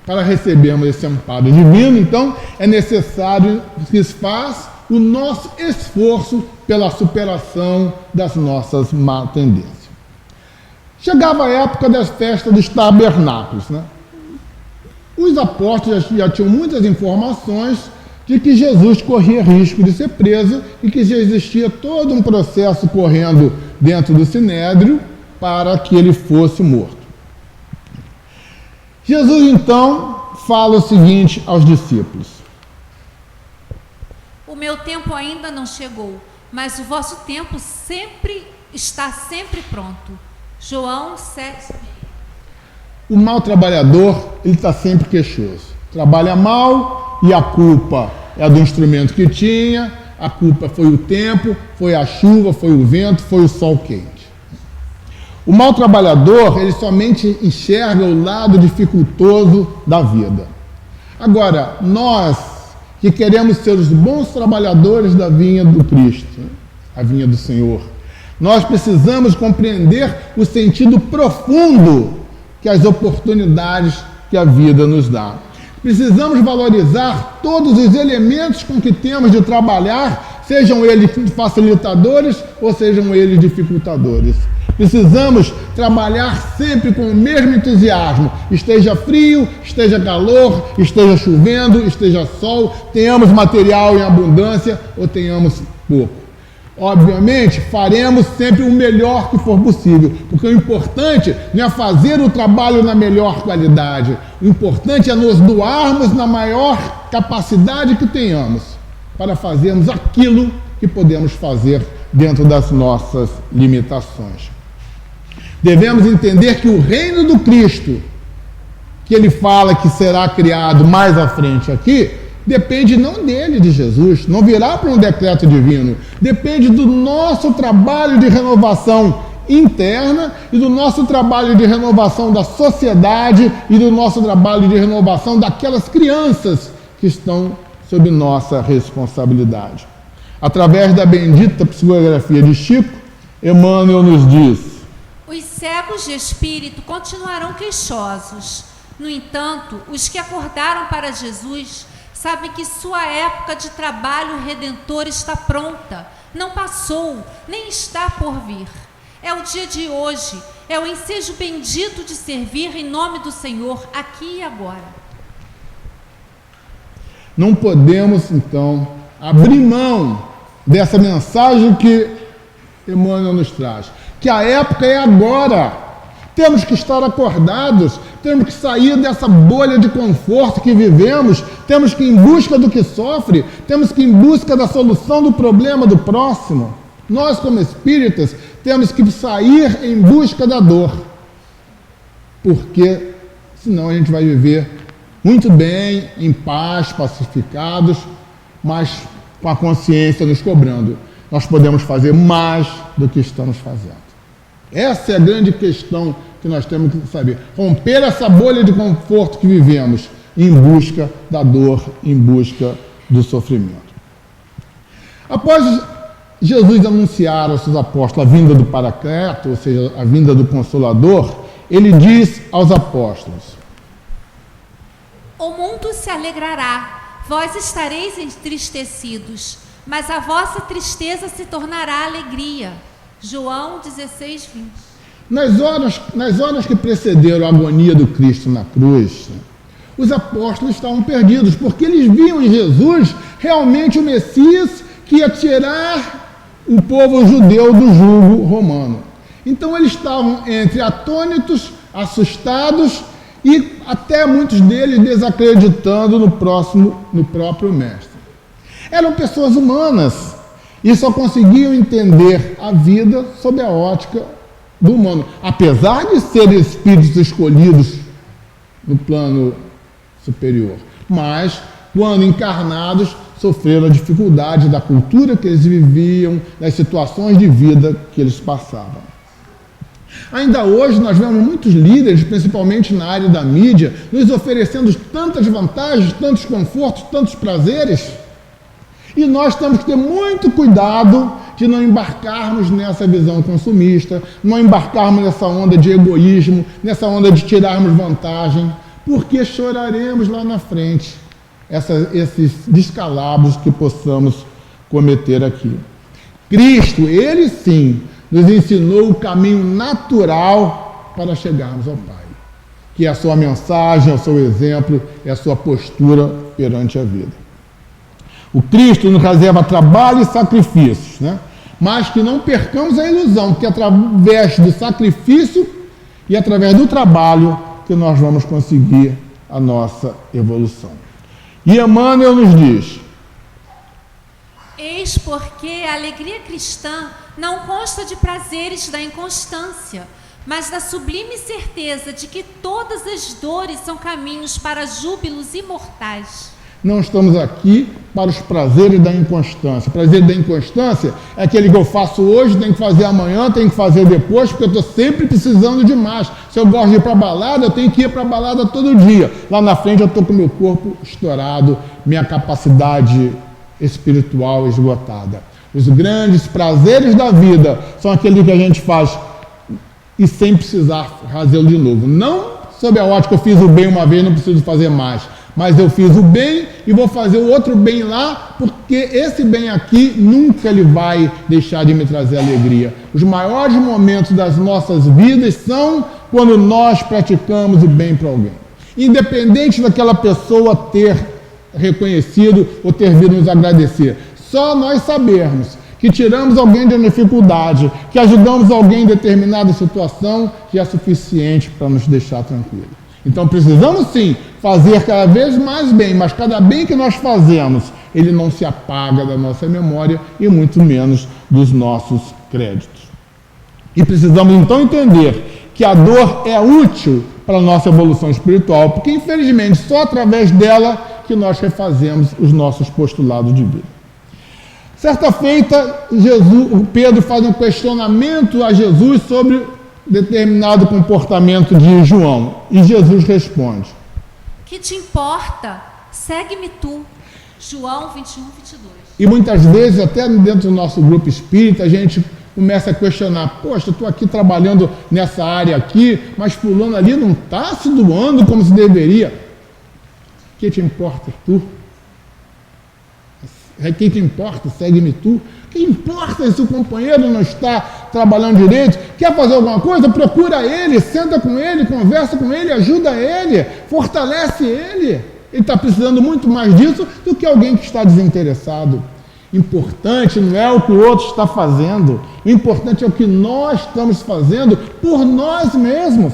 Para recebermos esse amparo divino, então, é necessário que se faça o nosso esforço pela superação das nossas má tendências. Chegava a época das festas dos tabernáculos, né? Os apóstolos já tinham muitas informações de que Jesus corria risco de ser preso e que já existia todo um processo correndo dentro do Sinédrio para que ele fosse morto. Jesus, então, fala o seguinte aos discípulos: o meu tempo ainda não chegou, mas o vosso tempo está sempre pronto. João 7. O mau trabalhador, ele está sempre queixoso. Trabalha mal e a culpa é do instrumento que tinha, a culpa foi o tempo, foi a chuva, foi o vento, foi o sol quente. O mau trabalhador, ele somente enxerga o lado dificultoso da vida. Agora, nós que queremos ser os bons trabalhadores da vinha do Cristo, a vinha do Senhor, nós precisamos compreender o sentido profundo que as oportunidades que a vida nos dá. Precisamos valorizar todos os elementos com que temos de trabalhar, sejam eles facilitadores ou sejam eles dificultadores. Precisamos trabalhar sempre com o mesmo entusiasmo. Esteja frio, esteja calor, esteja chovendo, esteja sol, tenhamos material em abundância ou tenhamos pouco. Obviamente, faremos sempre o melhor que for possível, porque o importante não é fazer o trabalho na melhor qualidade. O importante é nos doarmos na maior capacidade que tenhamos, para fazermos aquilo que podemos fazer dentro das nossas limitações. Devemos entender que o reino do Cristo, que ele fala que será criado mais à frente aqui, depende não dele, de Jesus, não virá por um decreto divino, depende do nosso trabalho de renovação interna e do nosso trabalho de renovação da sociedade e do nosso trabalho de renovação daquelas crianças que estão sob nossa responsabilidade. Através da bendita psicografia de Chico, Emmanuel nos diz: os cegos de espírito continuarão queixosos. No entanto, os que acordaram para Jesus sabem que sua época de trabalho redentor está pronta, não passou, nem está por vir. É o dia de hoje, é o ensejo bendito de servir em nome do Senhor, aqui e agora. Não podemos, então, abrir mão dessa mensagem que Emmanuel nos traz, que a época é agora. Temos que estar acordados, temos que sair dessa bolha de conforto que vivemos, temos que ir em busca do que sofre, temos que ir em busca da solução do problema do próximo. Nós, como espíritas, temos que sair em busca da dor, porque senão a gente vai viver muito bem, em paz, pacificados, mas com a consciência nos cobrando. Nós podemos fazer mais do que estamos fazendo. Essa é a grande questão que nós temos que saber. Romper essa bolha de conforto que vivemos em busca da dor, em busca do sofrimento. Após Jesus anunciar aos seus apóstolos a vinda do Paracleto, ou seja, a vinda do Consolador, ele diz aos apóstolos: o mundo se alegrará, vós estareis entristecidos, mas a vossa tristeza se tornará alegria. João 16, 20. Nas horas que precederam a agonia do Cristo na cruz, os apóstolos estavam perdidos, porque eles viam em Jesus realmente o Messias que ia tirar o povo judeu do jugo romano. Então eles estavam entre atônitos, assustados e até muitos deles desacreditando no próprio Mestre. Eram pessoas humanas e só conseguiam entender a vida sob a ótica do humano, apesar de serem espíritos escolhidos no plano superior. Mas, quando encarnados, sofreram a dificuldade da cultura que eles viviam, das situações de vida que eles passavam. Ainda hoje nós vemos muitos líderes, principalmente na área da mídia, nos oferecendo tantas vantagens, tantos confortos, tantos prazeres. E nós temos que ter muito cuidado de não embarcarmos nessa visão consumista, não embarcarmos nessa onda de egoísmo, nessa onda de tirarmos vantagem, porque choraremos lá na frente esses descalabros que possamos cometer aqui. Cristo, ele sim, nos ensinou o caminho natural para chegarmos ao Pai, que é a sua mensagem, é o seu exemplo, é a sua postura perante a vida. O Cristo nos reserva trabalho e sacrifícios, né? Mas que não percamos a ilusão que através do sacrifício e através do trabalho que nós vamos conseguir a nossa evolução. E Emmanuel nos diz: eis porque a alegria cristã não consta de prazeres da inconstância, mas da sublime certeza de que todas as dores são caminhos para júbilos imortais. Não estamos aqui para os prazeres da inconstância. O prazer da inconstância é aquele que eu faço hoje, tenho que fazer amanhã, tenho que fazer depois, porque eu estou sempre precisando de mais. Se eu gosto de ir para a balada, eu tenho que ir para a balada todo dia. Lá na frente eu estou com o meu corpo estourado, minha capacidade espiritual esgotada. Os grandes prazeres da vida são aqueles que a gente faz e sem precisar fazê-lo de novo. Não sob a ótica, eu fiz o bem uma vez, não preciso fazer mais. Mas eu fiz o bem e vou fazer o outro bem lá, porque esse bem aqui nunca ele vai deixar de me trazer alegria. Os maiores momentos das nossas vidas são quando nós praticamos o bem para alguém. Independente daquela pessoa ter reconhecido ou ter vindo nos agradecer. Só nós sabermos que tiramos alguém de uma dificuldade, que ajudamos alguém em determinada situação, já é suficiente para nos deixar tranquilos. Então precisamos sim fazer cada vez mais bem, mas cada bem que nós fazemos, ele não se apaga da nossa memória e muito menos dos nossos créditos. E precisamos então entender que a dor é útil para a nossa evolução espiritual, porque infelizmente só através dela que nós refazemos os nossos postulados de vida. Certa feita, Pedro faz um questionamento a Jesus sobre determinado comportamento de João. E Jesus responde: que te importa? Segue-me tu. João 21, 22. E muitas vezes, até dentro do nosso grupo espírita, a gente começa a questionar: poxa, eu estou aqui trabalhando nessa área aqui, mas fulano ali não está se doando como se deveria. O que te importa tu? Quem te importa? Segue-me tu. Que importa se o companheiro não está trabalhando direito? Quer fazer alguma coisa? Procura ele, senta com ele, conversa com ele, ajuda ele, fortalece ele. Ele está precisando muito mais disso do que alguém que está desinteressado. Importante não é o que o outro está fazendo. O importante é o que nós estamos fazendo por nós mesmos.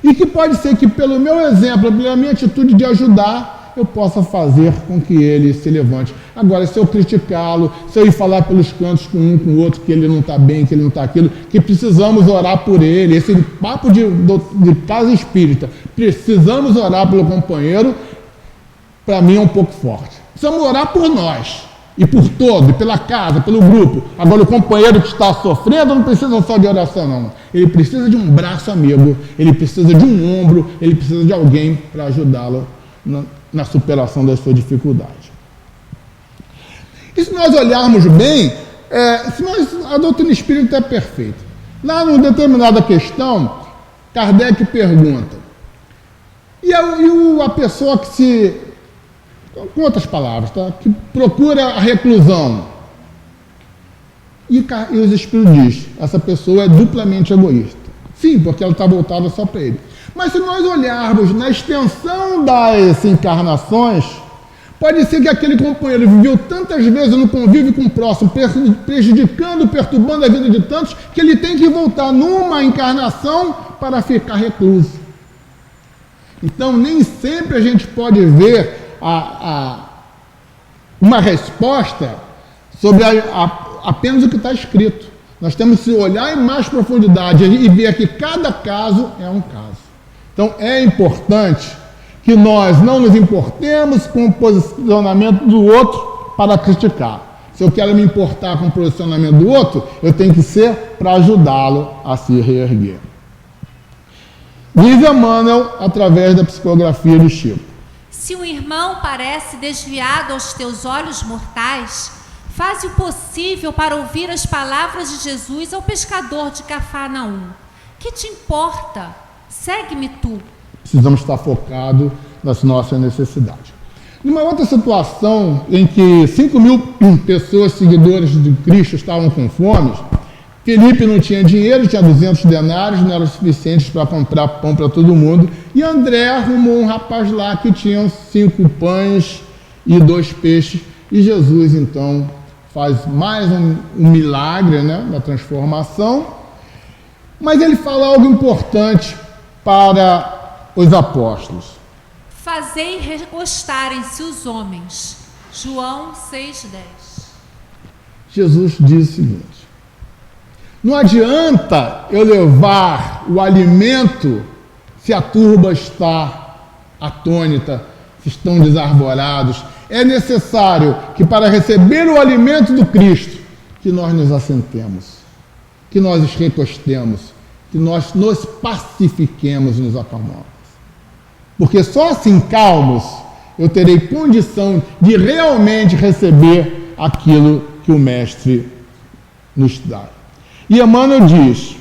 E que pode ser que pelo meu exemplo, pela minha atitude de ajudar, eu possa fazer com que ele se levante. Agora, se eu criticá-lo, se eu ir falar pelos cantos com um, com o outro, que ele não está bem, que ele não está aquilo, que precisamos orar por ele, esse papo de casa espírita, precisamos orar pelo companheiro, para mim é um pouco forte. Precisamos orar por nós, e por todo, e pela casa, pelo grupo. Agora, o companheiro que está sofrendo não precisa só de oração, não. Ele precisa de um braço amigo, ele precisa de um ombro, ele precisa de alguém para ajudá-lo na superação da sua dificuldade. E se nós olharmos bem, a doutrina espírita é perfeita. Lá numa determinada questão, Kardec pergunta, e a pessoa que com outras palavras, tá? Que procura a reclusão, e os espíritos dizem, essa pessoa é duplamente egoísta. Sim, porque ela está voltada só para ele. Mas se nós olharmos na extensão das encarnações, pode ser que aquele companheiro viveu tantas vezes no convívio com o próximo, prejudicando, perturbando a vida de tantos, que ele tem que voltar numa encarnação para ficar recluso. Então, nem sempre a gente pode ver uma resposta sobre apenas o que está escrito. Nós temos que olhar em mais profundidade e ver que cada caso é um caso. Então, é importante que nós não nos importemos com o posicionamento do outro para criticar. Se eu quero me importar com o posicionamento do outro, eu tenho que ser para ajudá-lo a se reerguer. Diz Emmanuel, através da psicografia de Chico: se um irmão parece desviado aos teus olhos mortais, faze o possível para ouvir as palavras de Jesus ao pescador de Cafarnaum. Que te importa? Segue-me tu. Precisamos estar focados nas nossas necessidades. Numa outra situação em que 5.000 pessoas seguidoras de Cristo estavam com fome, Felipe não tinha dinheiro, tinha 200 denários, não era suficiente para comprar pão para todo mundo, e André arrumou um rapaz lá que tinha 5 pães e 2 peixes, e Jesus então faz mais um milagre, né, da transformação, mas ele fala algo importante para os apóstolos. Fazei recostarem-se os homens. João 6,10. Jesus diz o seguinte: não adianta eu levar o alimento se a turba está atônita, se estão desarvorados. É necessário que para receber o alimento do Cristo, que nós nos assentemos, que nós nos recostemos, que nós nos pacifiquemos e nos acalmamos. Porque só assim calmos eu terei condição de realmente receber aquilo que o Mestre nos dá. E Emmanuel diz: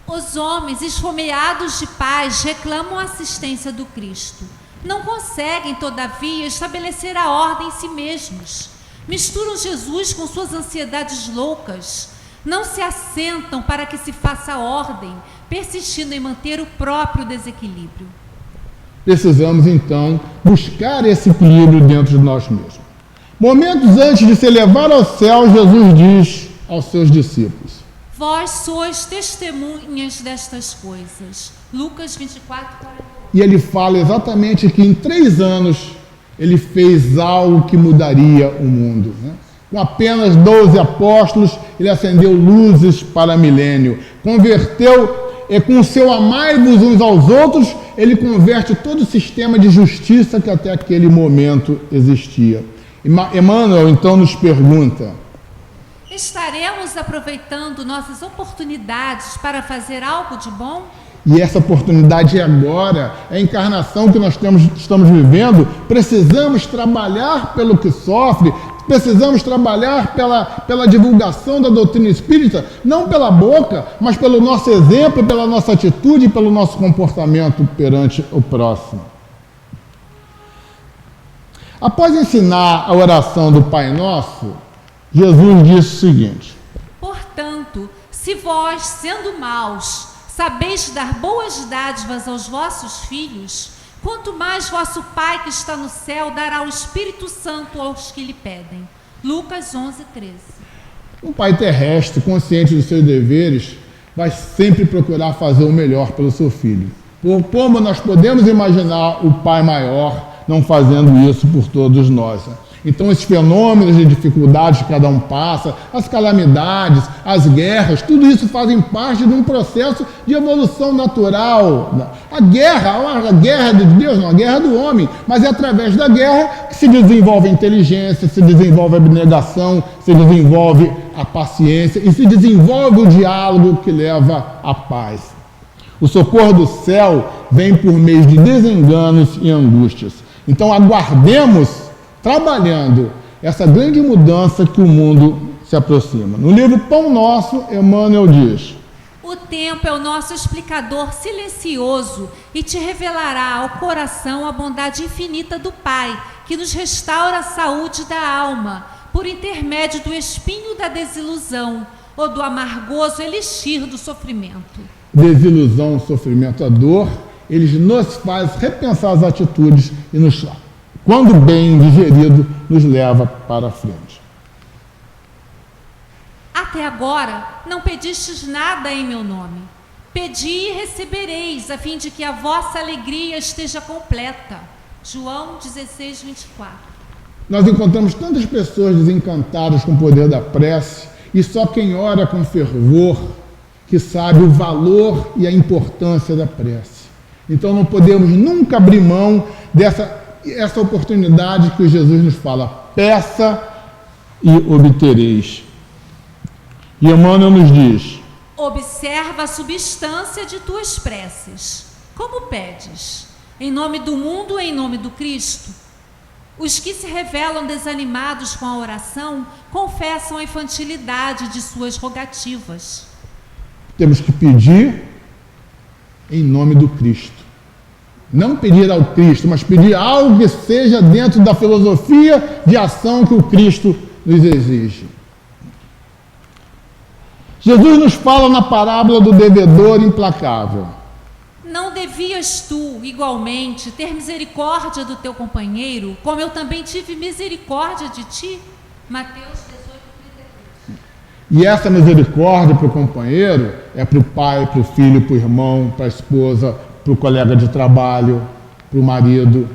os homens esfomeados de paz reclamam a assistência do Cristo, Não conseguem, todavia, estabelecer a ordem em si mesmos. Misturam Jesus com suas ansiedades loucas. Não se assentam para que se faça a ordem, persistindo em manter o próprio desequilíbrio. Precisamos, então, buscar esse equilíbrio dentro de nós mesmos. Momentos antes de se elevar ao céu, Jesus diz aos seus discípulos: Vós sois testemunhas destas coisas. Lucas 24, 40. E ele fala exatamente que em 3 anos ele fez algo que mudaria o mundo, né? Com apenas 12 apóstolos, ele acendeu luzes para milênio. Converteu, com o seu amai-vos uns aos outros, ele converte todo o sistema de justiça que até aquele momento existia. Emmanuel, então, nos pergunta: estaremos aproveitando nossas oportunidades para fazer algo de bom? E essa oportunidade é agora, é a encarnação que nós estamos vivendo. Precisamos trabalhar pelo que sofre, precisamos trabalhar pela divulgação da doutrina espírita, não pela boca, mas pelo nosso exemplo, pela nossa atitude e pelo nosso comportamento perante o próximo. Após ensinar a oração do Pai Nosso, Jesus disse o seguinte: portanto, se vós, sendo maus, sabeis dar boas dádivas aos vossos filhos, quanto mais vosso Pai que está no céu dará o Espírito Santo aos que lhe pedem. Lucas 11, 13. Um pai terrestre, consciente dos seus deveres, vai sempre procurar fazer o melhor pelo seu filho. Como nós podemos imaginar o Pai maior não fazendo isso por todos nós? Então, esses fenômenos de dificuldades que cada um passa, as calamidades, as guerras, tudo isso fazem parte de um processo de evolução natural. A guerra de Deus não, a guerra do homem, mas é através da guerra que se desenvolve a inteligência, se desenvolve a abnegação, se desenvolve a paciência e se desenvolve o diálogo que leva à paz. O socorro do céu vem por meio de desenganos e angústias. Então, aguardemos trabalhando essa grande mudança que o mundo se aproxima. No livro Pão Nosso, Emmanuel diz: o tempo é o nosso explicador silencioso e te revelará ao coração a bondade infinita do Pai, que nos restaura a saúde da alma, por intermédio do espinho da desilusão ou do amargoso elixir do sofrimento. Desilusão, sofrimento, a dor, eles nos faz repensar as atitudes e nos, quando bem digerido, nos leva para a frente. Até agora não pedistes nada em meu nome. Pedi e recebereis, a fim de que a vossa alegria esteja completa. João 16, 24. Nós encontramos tantas pessoas desencantadas com o poder da prece, e só quem ora com fervor que sabe o valor e a importância da prece. Então não podemos nunca abrir mão essa oportunidade que Jesus nos fala: peça e obtereis. E Emmanuel nos diz: observa a substância de tuas preces. Como pedes? Em nome do mundo ou em nome do Cristo? Os que se revelam desanimados com a oração confessam a infantilidade de suas rogativas. Temos que pedir em nome do Cristo. Não pedir ao Cristo, mas pedir algo que seja dentro da filosofia de ação que o Cristo nos exige. Jesus nos fala na parábola do devedor implacável: não devias tu, igualmente, ter misericórdia do teu companheiro, como eu também tive misericórdia de ti? Mateus 18, 33. E essa misericórdia para o companheiro é para o pai, para o filho, para o irmão, para a esposa, para o colega de trabalho, para o marido,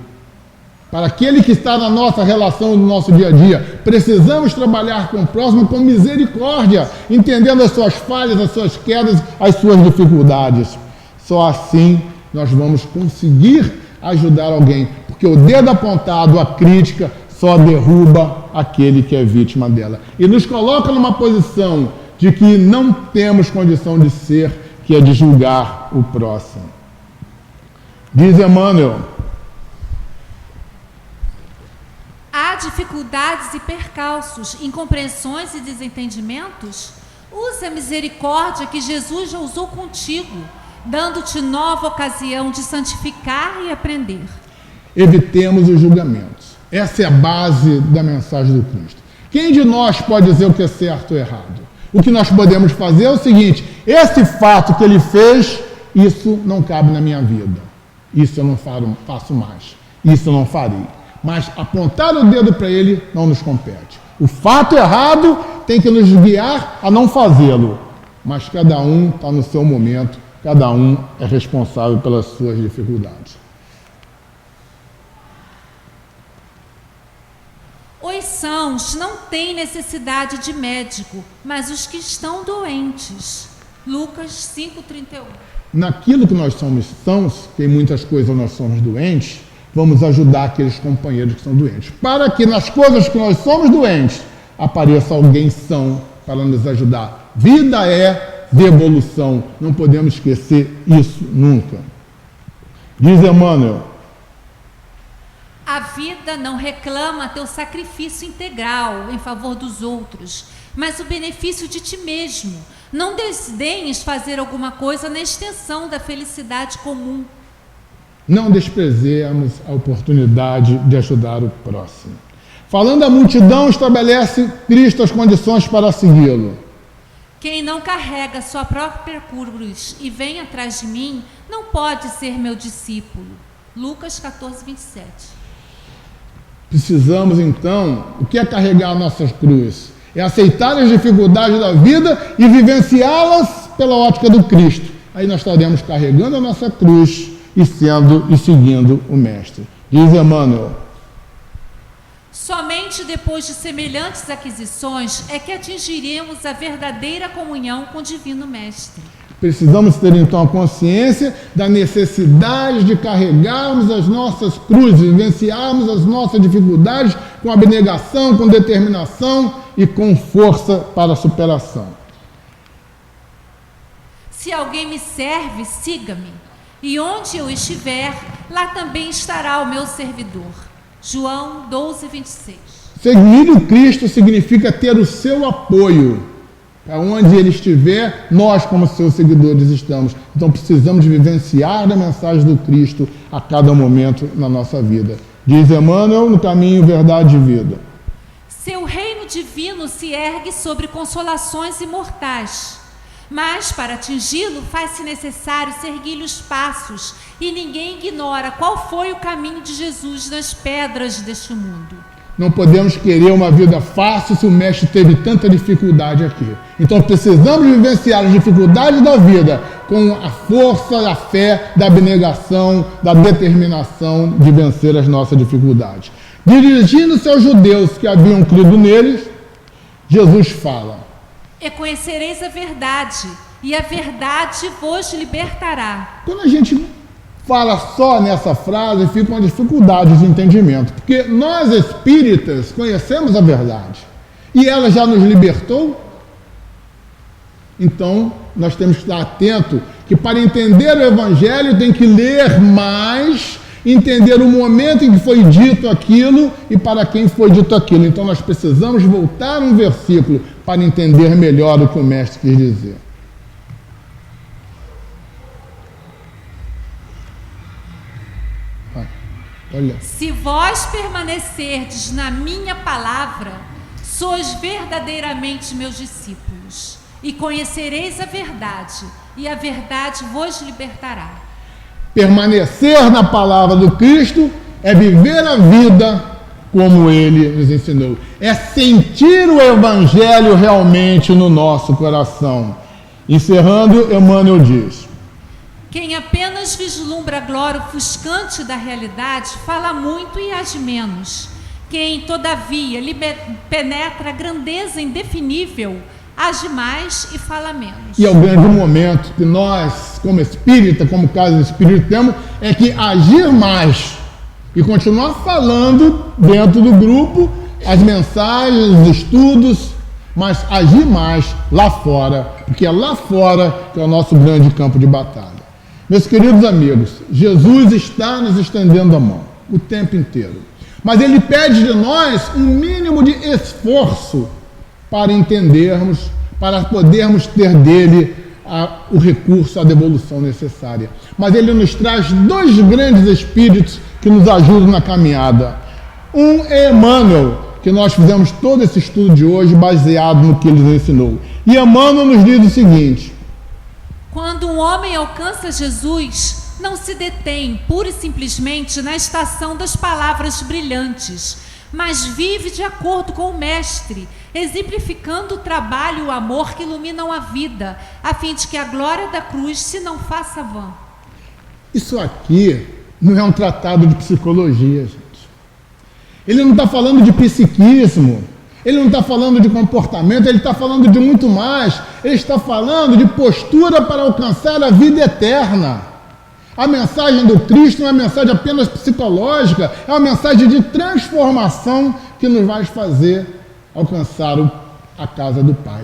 para aquele que está na nossa relação, no nosso dia a dia. Precisamos trabalhar com o próximo com misericórdia, entendendo as suas falhas, as suas quedas, as suas dificuldades. Só assim nós vamos conseguir ajudar alguém, porque o dedo apontado, a crítica, só derruba aquele que é vítima dela. E nos coloca numa posição de que não temos condição de ser, que é de julgar o próximo. Diz Emmanuel: há dificuldades e percalços, incompreensões e desentendimentos? Use a misericórdia que Jesus já usou contigo, dando-te nova ocasião de santificar e aprender. evitemos os julgamentos. Essa é a base da mensagem do Cristo. Quem de nós pode dizer o que é certo ou errado? O que nós podemos fazer é o seguinte: esse fato que ele fez, isso não cabe na minha vida. Isso eu não faço mais. Isso eu não farei. Mas apontar o dedo para ele não nos compete. O fato errado tem que nos guiar a não fazê-lo. Mas cada um está no seu momento, cada um é responsável pelas suas dificuldades. Os sãos não têm necessidade de médico, mas os que estão doentes. Lucas 5,31. Naquilo que nós somos sãos, que em muitas coisas nós somos doentes, vamos ajudar aqueles companheiros que são doentes. Para que nas coisas que nós somos doentes, apareça alguém são para nos ajudar. Vida é devolução. Não podemos esquecer isso nunca. Diz Emmanuel: a vida não reclama teu sacrifício integral em favor dos outros, mas o benefício de ti mesmo. Não desdenhes fazer alguma coisa na extensão da felicidade comum. Não desprezemos a oportunidade de ajudar o próximo. Falando à multidão, estabelece Cristo as condições para segui-lo. Quem não carrega sua própria cruz e vem atrás de mim, não pode ser meu discípulo. Lucas 14:27. Precisamos, então, o que é carregar a nossa cruz? É aceitar as dificuldades da vida e vivenciá-las pela ótica do Cristo. Aí nós estaremos carregando a nossa cruz e seguindo o Mestre. Diz Emmanuel: somente depois de semelhantes aquisições é que atingiremos a verdadeira comunhão com o Divino Mestre. Precisamos ter então a consciência da necessidade de carregarmos as nossas cruzes, vivenciarmos as nossas dificuldades com abnegação, com determinação e com força para a superação. Se alguém me serve, siga-me, e onde eu estiver, lá também estará o meu servidor. João 12:26. Seguir o Cristo significa ter o seu apoio. Aonde ele estiver, nós, como seus seguidores, estamos. Então, precisamos vivenciar a mensagem do Cristo a cada momento na nossa vida. Diz Emmanuel, no Caminho, Verdade e Vida: seu reino divino se ergue sobre consolações imortais, mas, para atingi-lo, faz-se necessário seguir-lhe os passos, e ninguém ignora qual foi o caminho de Jesus nas pedras deste mundo. Não podemos querer uma vida fácil se o Mestre teve tanta dificuldade aqui. Então precisamos vivenciar as dificuldades da vida com a força da fé, da abnegação, da determinação de vencer as nossas dificuldades. Dirigindo-se aos judeus que haviam crido neles, Jesus fala: e conhecereis a verdade, e a verdade vos libertará. Quando a gente fala só nessa frase, fica uma dificuldade de entendimento, porque nós espíritas conhecemos a verdade e ela já nos libertou. Então nós temos que estar atento que para entender o Evangelho tem que ler mais, entender o momento em que foi dito aquilo e para quem foi dito aquilo. Então nós precisamos voltar um versículo para entender melhor o que o Mestre quis dizer. Olha. Se vós permanecerdes na minha palavra, sois verdadeiramente meus discípulos, e conhecereis a verdade, e a verdade vos libertará. Permanecer na palavra do Cristo é viver a vida como Ele nos ensinou. É sentir o Evangelho realmente no nosso coração. Encerrando, Emmanuel diz: quem apenas vislumbra a glória ofuscante da realidade, fala muito e age menos. Quem, todavia, penetra a grandeza indefinível, age mais e fala menos. E é o grande momento que nós, como espírita, como casa espírita, temos, é que agir mais e continuar falando dentro do grupo as mensagens, os estudos, mas agir mais lá fora, porque é lá fora que é o nosso grande campo de batalha. Meus queridos amigos, Jesus está nos estendendo a mão o tempo inteiro, mas Ele pede de nós um mínimo de esforço para entendermos, para podermos ter dele o recurso, a devolução necessária. Mas ele nos traz dois grandes espíritos que nos ajudam na caminhada. Um é Emmanuel, que nós fizemos todo esse estudo de hoje baseado no que ele nos ensinou. E Emmanuel nos diz o seguinte: quando um homem alcança Jesus, não se detém pura e simplesmente na estação das palavras brilhantes, mas vive de acordo com o Mestre, exemplificando o trabalho e o amor que iluminam a vida, a fim de que a glória da cruz se não faça vã. Isso aqui não é um tratado de psicologia, gente. Ele não está falando de psiquismo, ele não está falando de comportamento, ele está falando de muito mais. Ele está falando de postura para alcançar a vida eterna. A mensagem do Cristo não é uma mensagem apenas psicológica, é uma mensagem de transformação que nos vai fazer alcançar a casa do Pai.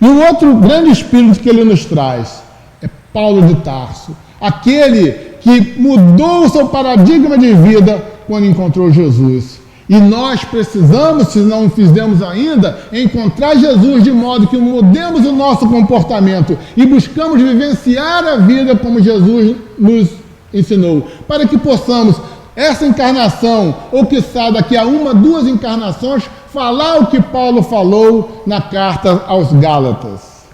E o outro grande espírito que ele nos traz é Paulo de Tarso, aquele que mudou o seu paradigma de vida quando encontrou Jesus. E nós precisamos, se não o fizemos ainda, encontrar Jesus de modo que mudemos o nosso comportamento e buscamos vivenciar a vida como Jesus nos ensinou, para que possamos, essa encarnação, ou quiçá daqui a 1, 2 encarnações, falar o que Paulo falou na carta aos Gálatas.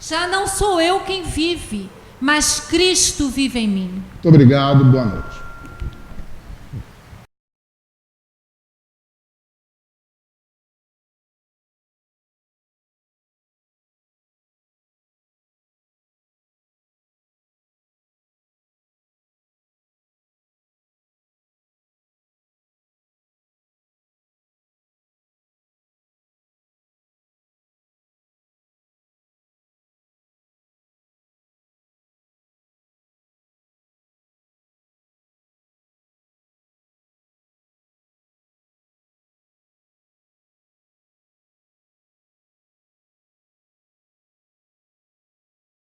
Já não sou eu quem vive, mas Cristo vive em mim. Muito obrigado, boa noite.